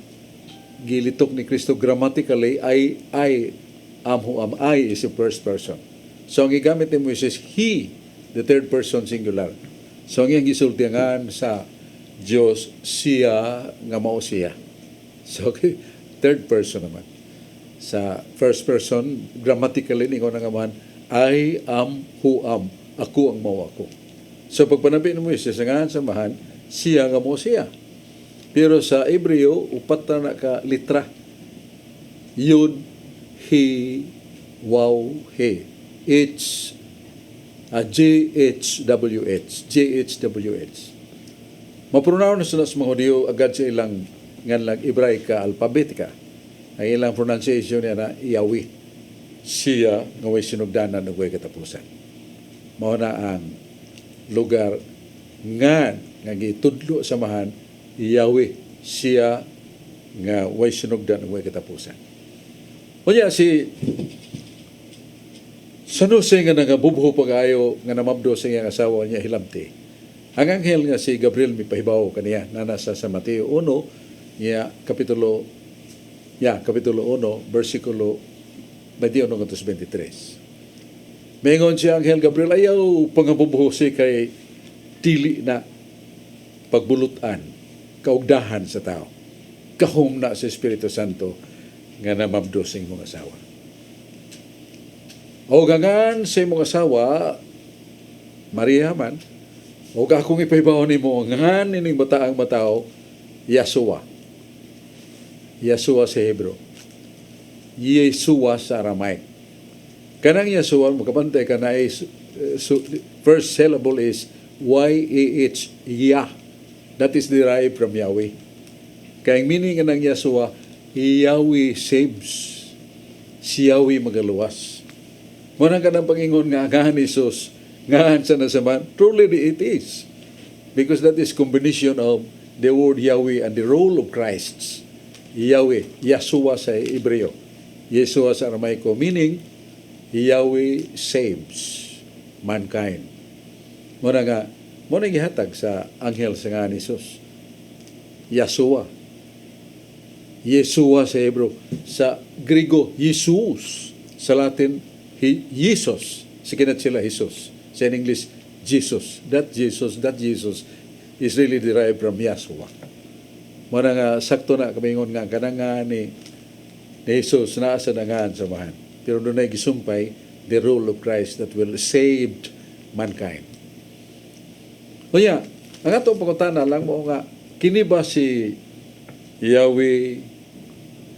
gilitok ni Kristo grammatically, I am who am. I is the first person. So, ang igamit ni Moises, he, the third person singular. So, ang iyang gisultiangan sa Diyos, siya nga mao siya. So, okay, third person naman. Sa first person, grammatically, ningon nga man, I am who am. Ako ang mao ako. So, pagpanabi ni Moises, ang samahan, siya nga mao siya. Pero sa Hebreo, upat na ka litra. Yud, he, waw, he. H, JHWH. JHWH. Mapronounce na sila sa mga Hudyo agad sa ilang nganlang Hebraika alpabetika. Ang ilang pronunciation niya na Yahweh. Siya nga way sinugdanan ng way katapusan. Mao na ang lugar nga gitudlo samahan Yahweh. Siya nga way sinugdan ng way katapusan. Kaya si Sanuse nga nagabubuho pag-ayo nga namabdo sa iyang asawa niya hilamti. Ang anghel nga si Gabriel mipahibaw kaniya na nasa sa Mateo 1, kapitulo 1, versikulo 21-23. Mengon si Anghel Gabriel, ayaw pangabubuho si kay dili na pagbulutan, kaugdahan sa tao. Kahom na sa Espiritu Santo nga namabdo sa imong asawa. O gangan sa imong asawa, Maria man, o akong ipahibaw ni mo, ngan ining bataang matao, Yasua. Yeshua sa Hebro. Yeshua sa Aramaic. Kanang Yeshua, makapantay ka na is, first syllable is Y-A-H, Yah. That is derived from Yahweh. Kaya ang meaning ka ng Yeshua, Yahweh saves. Si Yahweh magaluwas. Muna ka ng Pangingon nga, ngahan Isus, ngahan sa nasaman, truly it is. Because that is combination of the word Yahweh and the role of Christ. Yahweh, Yeshua sa Hebreo, Yeshua sa Aramaiko, meaning Yahweh saves mankind. Muna gihatag sa anghel sa ngahan Isus. Yeshua. Yeshua sa Hebro. Sa Grigo, Jesus. Sa Latin, Jesus. Sa kinat sila, Jesus. Sa English, Jesus. That Jesus is really derived from Yeshua. Muna nga, sakto na kamingon nga, kanang nga ni Jesus na asa na nga samahan. Pero doon ay gisumpay the role of Christ that will save mankind. O ya, ang atong pagkutana lang mo nga, kini ba si Yahweh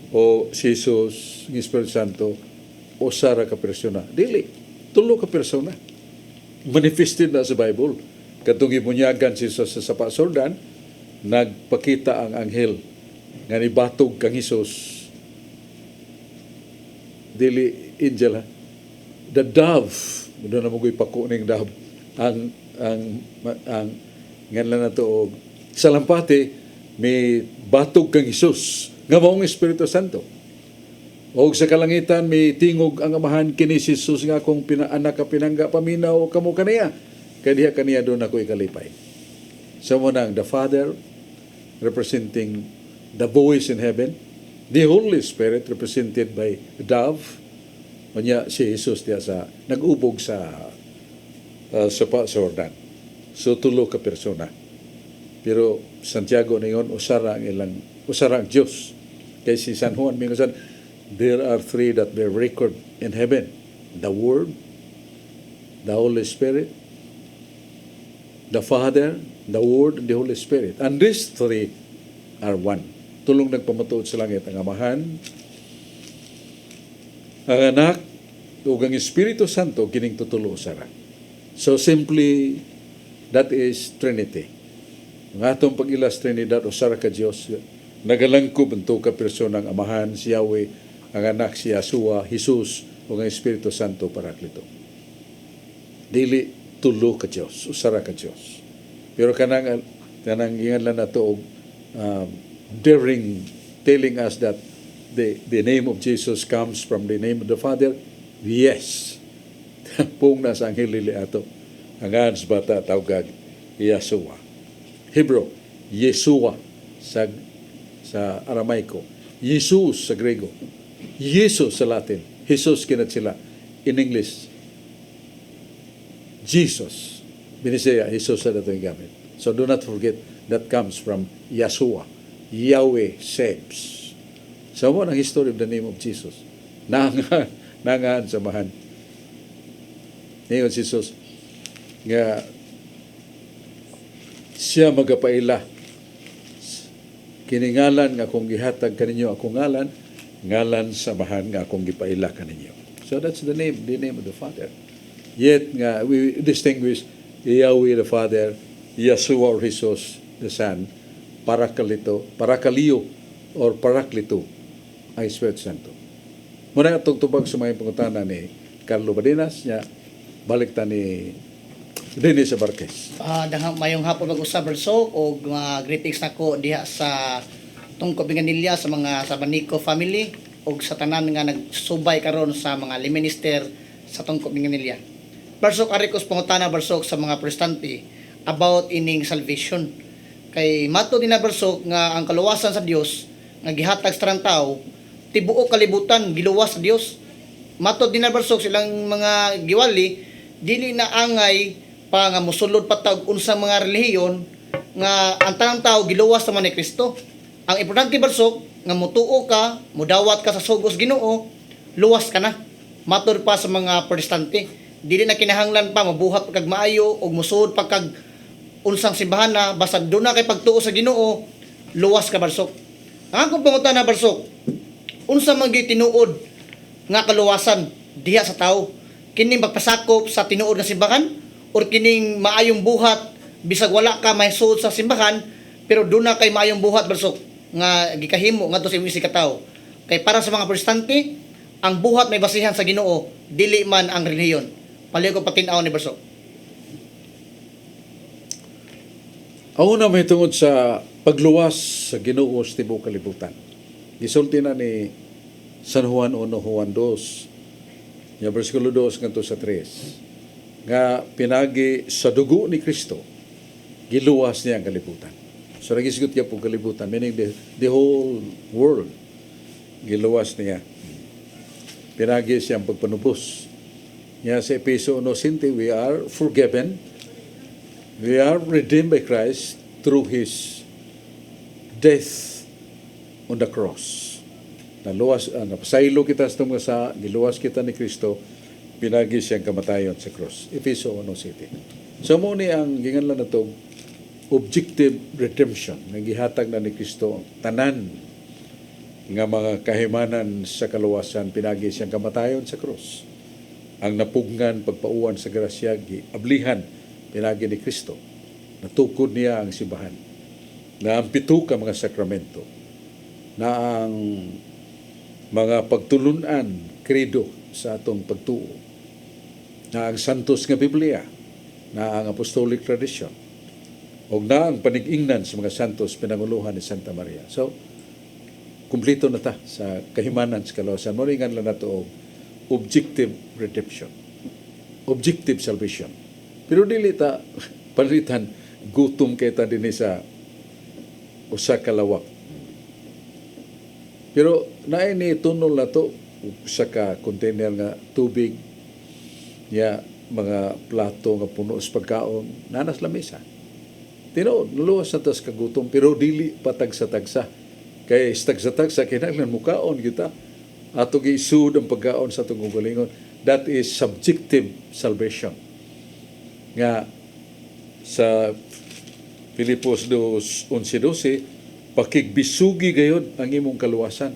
o si Jesus, ng Espiritu Santo, o sara ka persona? Dili, tulo ka persona. Manifested na sa Bible. Katong ibunyagan si Jesus sa Sapa Sordan, nagpakita ang anghel nga nibatog kang Jesus. Dili angel ha. The dove, doon na magoy pako ning dove. Ang ngalan na to, sa lampate, may batog kang Jesus, nga maong Espiritu Santo. O sa kalangitan, may tingog ang amahan kini si Jesus nga kung anak ka pinangga paminaw kamo kaniya. Kaya diha kaniya doon ako ikalipay. So mo nang the Father representing the voice in heaven, the Holy Spirit represented by the dove, kanya si Jesus diya sa nag-ubog sa Sapa Sordan. So tulo ka persona. Pero Santiago ngayon usara ang Diyos. Kay si San Juan minsan, there are three that bear record in heaven. The Word, the Holy Spirit, the Father, the Word, and the Holy Spirit. And these three are one. Tulong nagpamatuod sa langit ang Amahan, ang Anak, ug ang Espiritu Santo kining tutulo sara. So simply, that is Trinity. Ang atong pag-ilas Trinidad o sara ka Diyos, nagalangkob ang ka persona ang Amahan, si Yahweh, ang Anak, si Yeshua, Jesus, o ang Espiritu Santo Paraklito. Dili tulo ka Diyos, usara ka Diyos. Pero kanang ingan na to, daring, telling us that the name of Jesus comes from the name of the Father, yes. Pung nasa anghel lili ato, ang ans bata tawgag, Yeshua. Hebrew, Yeshua sa Aramaiko, Jesus sa Grego, Jesus sa Latin, Jesus kinat sila. In English, Jesus. Binisaya, Jesus sa datong gamit. So do not forget, that comes from Yeshua. Yahweh saves. So mo ang history of the name of Jesus. Nangaan samahan. Ngayon si Jesus, nga siya magapaila. Kiningalan nga akong gihatag kaninyo akong ngalan samahan nga akong gipaila kaninyo. So that's the name of the Father. Yet nga we distinguish Yahweh the Father, Yeshua or Jesus the Son, Parakalio or Paraklito ang Espiritu Santo. Muna itong tubag sa mga pangutana ni Carlo Badinas, niya balik ta ni Dennis Abarquez. Mayong hapon mag-usab so o greetings nako diha sa tungkol binganilya sa mga Sabanico family o sa tanan nga nagsubay karon sa mga liminister sa tungkol binganilya. Barsok arikos pangutana barsok sa mga protestante about ining salvation. Kay mato din na barsok nga ang kaluwasan sa Dios nga gihatag sa tao tibuok kalibutan giluwas sa Dios. Mato din na barsok silang mga giwali dili na angay pa nga mosulod patag unsang mga relihiyon nga ang tanang tao giluwas sa man ni Kristo. Ang importante barsok nga mutuo ka, mudawat ka sa sugos Ginoo, luwas ka na. Matur pa sa mga protestante, dili na kinahanglan pa mabuhat kag maayo og musuod pa kag unsang simbahan na basta do na kay pagtuo sa Ginoo, luwas ka barsok. Ang akong pangutana barsok, unsa man gyud tinuod nga kaluwasan diha sa tao? Kining magpasakop sa tinuod nga simbahan or kining maayong buhat bisag wala ka mahisuod sa simbahan pero doon na kay maayong buhat barsok nga gikahimo ngadto sa imong katao. Kay para sa mga protestante, ang buhat may basihan sa Ginoo, dili man ang relihiyon. Paliw ko patin-aw ni barsok. Ang una may tungod sa pagluwas sa Ginoo sa tibuok kalibutan. Gisulti na ni San Juan 1, Juan 2, yung versikulo 2 ngadto sa 3, nga pinagi sa dugo ni Kristo, giluwas niya ang kalibutan. So nagisgot niya po kalibutan, meaning the whole world, giluwas niya. Pinagi siyang pagpanubos. Niya sa Efeso 1:20, we are forgiven, we are redeemed by Christ through His death on the cross. Naluwas, napasaylo kita sa mga sa, giluwas kita ni Kristo, pinagi siyang kamatayon sa cross. Efeso 1:7. So mo ni ang ginganlan na to, objective redemption, nga gihatag na ni Kristo ang tanan nga mga kahimanan sa kaluwasan, pinagi siyang kamatayon sa cross. Ang napugnan, pagpauwan sa grasya, giablihan, pinagi ni Kristo. Natukod niya ang simbahan. Na ang pito ka mga sakramento. Na ang mga pagtulunan, kredo sa atong pagtuo. Na ang santos nga Biblia. Na ang apostolic tradition. O na ang panig-ingnan sa mga santos pinanguluhan ni Santa Maria. So, kumplito na ta sa kahimanan sa kaluwasan. Moringan lang na to objective redemption. Objective salvation. Pero dili ta palitan gutom kay ta dinhi sa usa ka lawak. Pero naay ni tunol na to usa ka container nga tubig ya mga plato nga puno sa pagkaon nanas lamesa. Tinuod nuluwas sa tas kagutom pero dili patagsa-tagsa. Kaya istagsa-tagsa kinahanglan mukaon kita ato giisud ang pagkaon sa atong gugalingon. That is subjective salvation. Nga sa Filipos 2:11-12, pakigbisugi gayud ang imong kaluwasan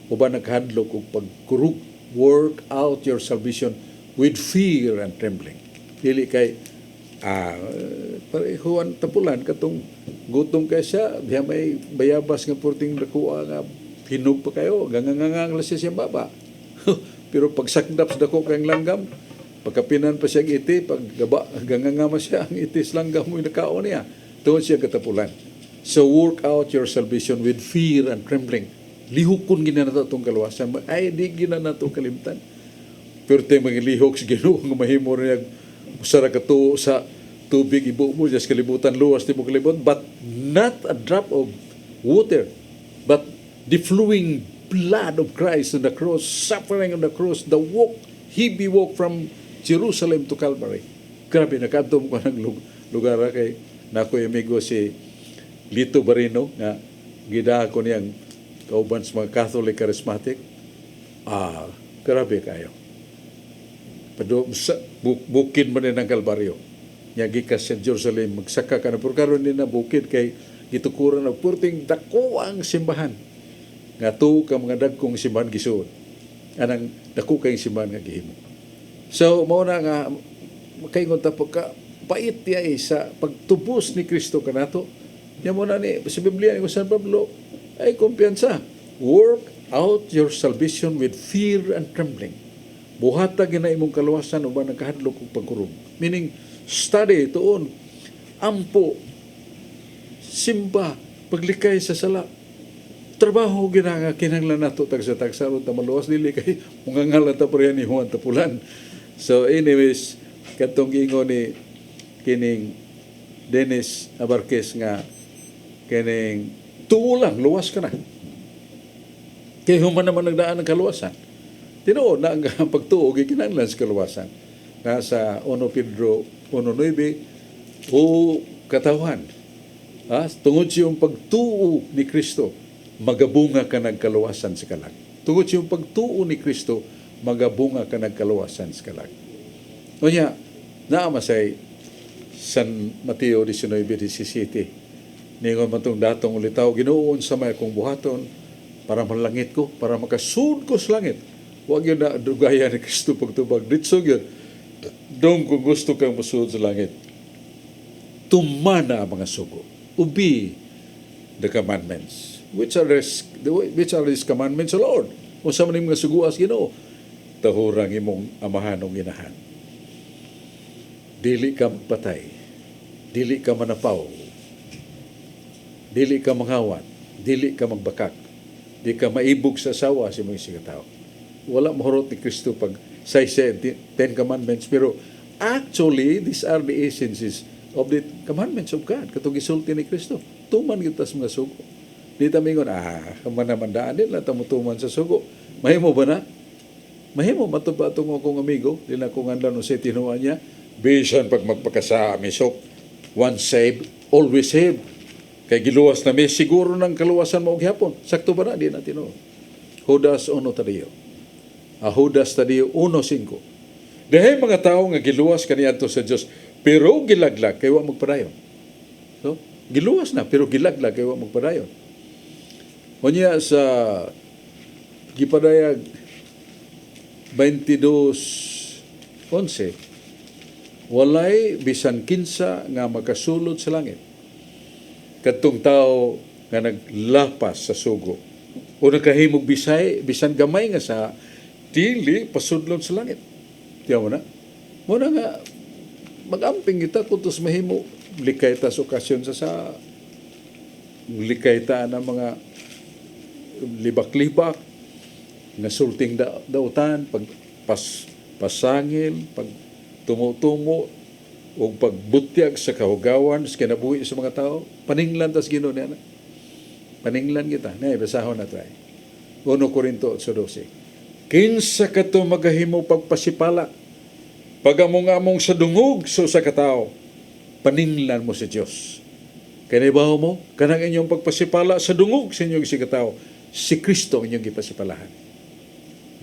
uban naghadlok og pagkurug. Work out your salvation with fear and trembling. Dili kay parehuan tapulan katong gutom kay siya, diha may bayabas nga purting dakuha nga hinug pa kayo, gangangangang lasya siya baba. Pero pag sakdap sa dako kayong langgam, pagkapinan pa siya ang iti, pag gaba, gangangama siya ang itis langgam mo yung nakaon niya. Tuon siya katapulan. So work out your salvation with fear and trembling. Lihukon gina na itong kaluwasan. Ay, di gina na itong kalimtan. Pero tayo mga lihok sa Ginoo nga mahimo rin usara ka to sa tubig ibu mo sa kalibutan luwas di mo kalibutan, but not a drop of water, but the flowing blood of Christ on the cross, suffering on the cross, the walk, heavy walk from Jerusalem to Calvary. Grabe, nakadtom ko ng lugar kay nako amigo si Lito Barino nga gida ko niyang kauban sa mga Catholic charismatic. Grabe kayo. Bukid man din ang Kalbaryo. Nga gikas sa Jerusalem, magsaka ka na. Pero karoon din na bukid kay gitukuran na purting dako ang simbahan. Nga to ka mga dagkong simbahan gisuod. Anang dako kayong simbahan nga gihimo. So, mauna nga, makaingon ta pagka pait niya sa pagtubos ni Kristo kanato. Yan muna ni, sa Biblia ni San Pablo, ay kumpiyansa. Work out your salvation with fear and trembling. Buhata gina imong kaluwasan uban nagkahadlok og pagkurog. Meaning, study tuon, ampo, simba, paglikay sa sala. Trabaho gina nga kinahanglan nato tagsa-tagsa ron ta maluwas dili kay mungangalan ta pareha ni Juan Tapulan. So anyways, katong ingon ni kining Dennis Abarquez nga kining tuo lang luwas ka na. Kay human naman nagdaan ng kaluwasan. Tinuod na ang pagtuo gikinahanglan sa kaluwasan. Nasa 1 Pedro 1:9 o katawan. Tungod siyang pagtuo ni Kristo, magabunga ka ng kaluwasan sa kalag. Tungod siyang pagtuo ni Kristo, magabunga ka ng kaluwasan sa kalag. O niya, naamasay San Mateo 19:17 Ningon man tong datong ulitaw, Ginoo sa may akong buhaton para malangit ko, para makasud ko sa langit. Huwag yun na dugaya ni Kristo pagtubag. Ditsog yun. Dong kung gusto kang masud sa langit. Tumana ang mga sugo. Obey the commandments. Which are these commandments, O Lord? Kung sa maning mga suguas, Ginoo, tahurang imong amahan o ginahan. Dili ka magpatay. Dili ka manapaw. Dili ka mangawat. Dili ka magbakak. Di ka maibog sa asawa si mga sigataw. Wala mahurot ni Kristo pag say 10 commandments. Pero actually, these are the essences of the commandments of God. Katong gisulti ni Kristo. Tuman kita sa mga sugo. Di tamingon, kamanamandaan nila, tamutuman sa sugo. Mahimo ba na? Mahimo, matupa itong akong amigo. Di na kung anlan no sa tinuan niya. Bisan pag magpakasami, so once saved, always saved. Kay giluwas na may siguro ng kaluwasan mo og hapon. Sakto ba na? Di na tinuon. Judas 1:3. Judas 1:5. Dahil mga tao nga giluwas kaniadto sa Dios, pero gilaglag kay wa magpadayon. So, giluwas na pero gilaglag kay wa magpadayon. Unya sa gipadayag 22:11, walay bisan kinsa nga makasulod sa langit. Kadtong tao nga naglapas sa sugo o nakahimog bisan gamay nga sa dili pasudlon sa langit. Tiyaw mo na? Muna nga, mag-amping kita kung tos mahimo, likay ta sa okasyon sa likay ta ng mga libak-libak, nga sulting dautan, pag pasangil, pag tumo-tumo, o pagbutyag sa kahugawan, sa kinabuhi sa mga tao, paninglan tas Ginoo niya na. Paninglan kita. Nay, basahon na tayo. 1 Corinto 8:12. Kinsa ka to magahimo pagpasipala, pagamong-among sa dungog so sa katao, paninglan mo sa Dios. Kanibaw mo, kanang inyong pagpasipala sa dungog sa inyong si katao, si Kristo inyong ipasipalahan.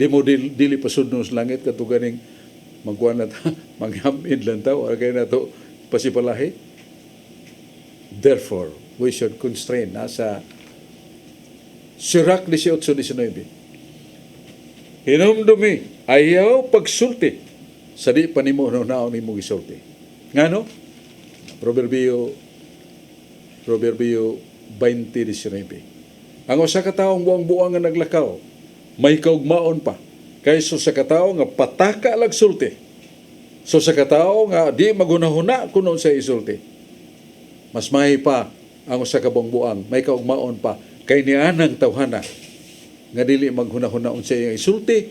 Di mo dili pasudno sa langit katuganing magkuhan na maghamid lang tao, or kaya na to pasipalahi. Therefore, we should constrain nasa Sirach 18:19. Hinumdumi, ayaw pagsulti sa di pa nimo naon nimo gisulti. Ngano? Proverbio 20:19. Ang usa ka tawo buang-buang nga naglakaw, may kaugmaon pa kaysa sa katao nga pataka lag sulti. So sa katao nga di magunahuna kuno sa isulti. Mas may pa ang usa ka buang-buang, may kaugmaon pa kay nianang tawhana nga dili maghunahuna sa iyang isulti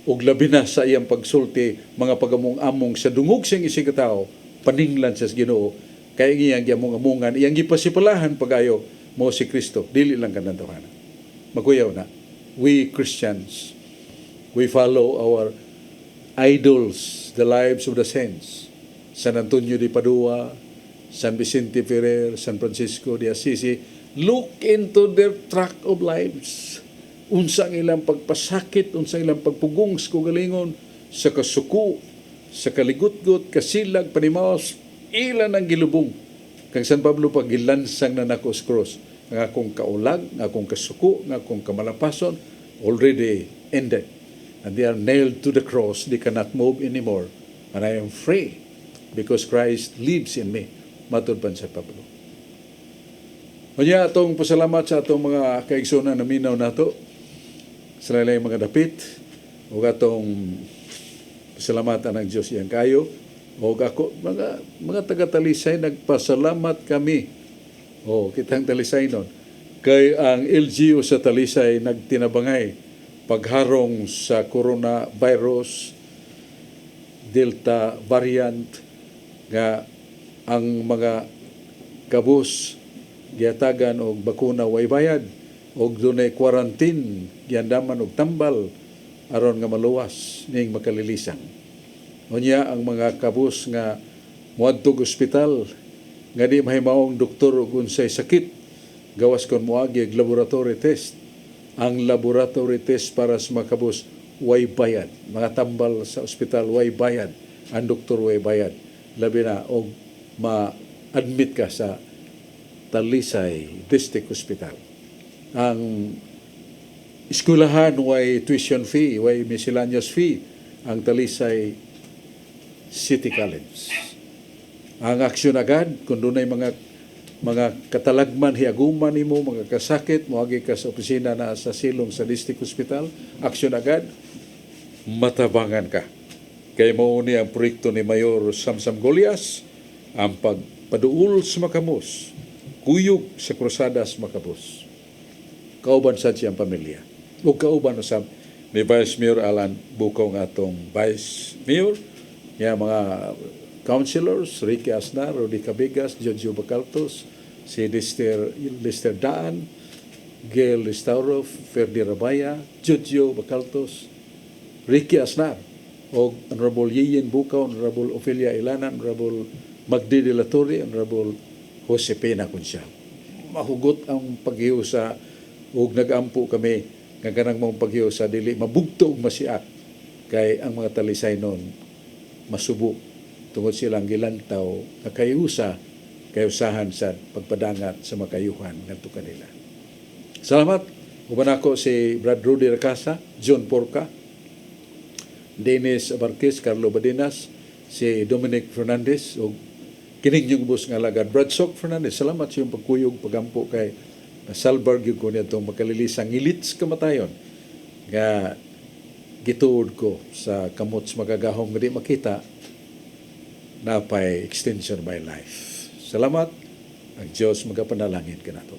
ug labi na sa iyang pagsulti mga pagamong-among sa dungog siyang isig katao, paninglan sa Ginoo kay iyang giamong-amongan, iyang gipasipalahan pagayo mo si Kristo, dili lang kanang tawhana. Maguyaw na. We Christians, we follow our idols, the lives of the saints. San Antonio de Padua, San Vicente Ferrer, San Francisco de Assisi. Look into their track of lives. Unsang ilang pagpasakit, unsang ilang pagpugong sa kugalingon, sa kasuko, sa kaligutgot, kasilag, panimaos, ilan ang gilubong. Kang San Pablo pag gilansang na nako sa cross, nga akong kaulag, nga akong kasuko, nga akong kamalapason, already ended. And they are nailed to the cross. They cannot move anymore. And I am free because Christ lives in me. Matod pa sa Pablo. Kanya atong pasalamat sa atong mga kaigsunan na minaw nato sa lain mga dapit o atong pasalamatan ng Diyos iyang kayo o ako mga taga-Talisay nagpasalamat kami o kitang Talisay nun kay ang LGU sa Talisay nagtinabangay pagharong sa coronavirus Delta variant nga ang mga kabus giatagan og bakuna way bayad og dunay quarantine giandaman og tambal aron nga maluwas ning makalilisan. Unya ang mga kabus nga moadtog ospital nga di mahimaong doktor og unsay sakit gawas kon moagi og laboratory test. Ang laboratory test para sa mga kabus way bayad. Mga tambal sa ospital way bayad. Ang doktor way bayad. Labi na og ma-admit ka sa Talisay District Hospital. Ang eskwelahan way tuition fee, way miscellaneous fee ang Talisay City College. Ang aksyon agad kung doon ay mga katalagman, hiaguman nimo, mga kasakit, moagi ka sa opisina na sa silong sa District Hospital, aksyon agad, matabangan ka. Kaya mauni ang proyekto ni Mayor Samsam Golias, ang pagpaduol sa Makamos, kuyog sa Cruzadas Makamos. Kauban sa siyang pamilya. O kauban sa ni Vice Mayor Alan Bukaw nga atong Vice Mayor, nga mga councilors, Ricky Asnar, Rudy Cabigas, Jojo Bacaltos, si Lister Daan, Gail Listaurov, Ferdi Rabaya, Jojo Bacaltos, Ricky Asnar, o Honorable Yiyin Bukaw, Honorable Ophelia Ilana, Honorable Magdi de la Torre, Honorable Jose Pena Kunsya. Mahugot ang paghiyo sa ug nagampo kami nga kanang mong paghiyo sa dili mabugto ug masiak kay ang mga Talisay noon masubok tungod silang gilantaw nga kayusahan sa pagpadangat sa makayuhan ngadto kanila. Salamat. Uban ako si Brad Rudy Racasa, John Porca, Dennis Abarquez, Carlo Badinas, si Dominic Fernandez o kining yung bus nga lagad Brad Sok Fernandez. Salamat sa iyong pagkuyog pagampo kay salbar gyud ko niya itong makalilisang ngilits kamatayon nga gituod ko sa kamots magagahong nga di makita napay extension by life. Salamat. Ang Diyos magapanalangin ka nato.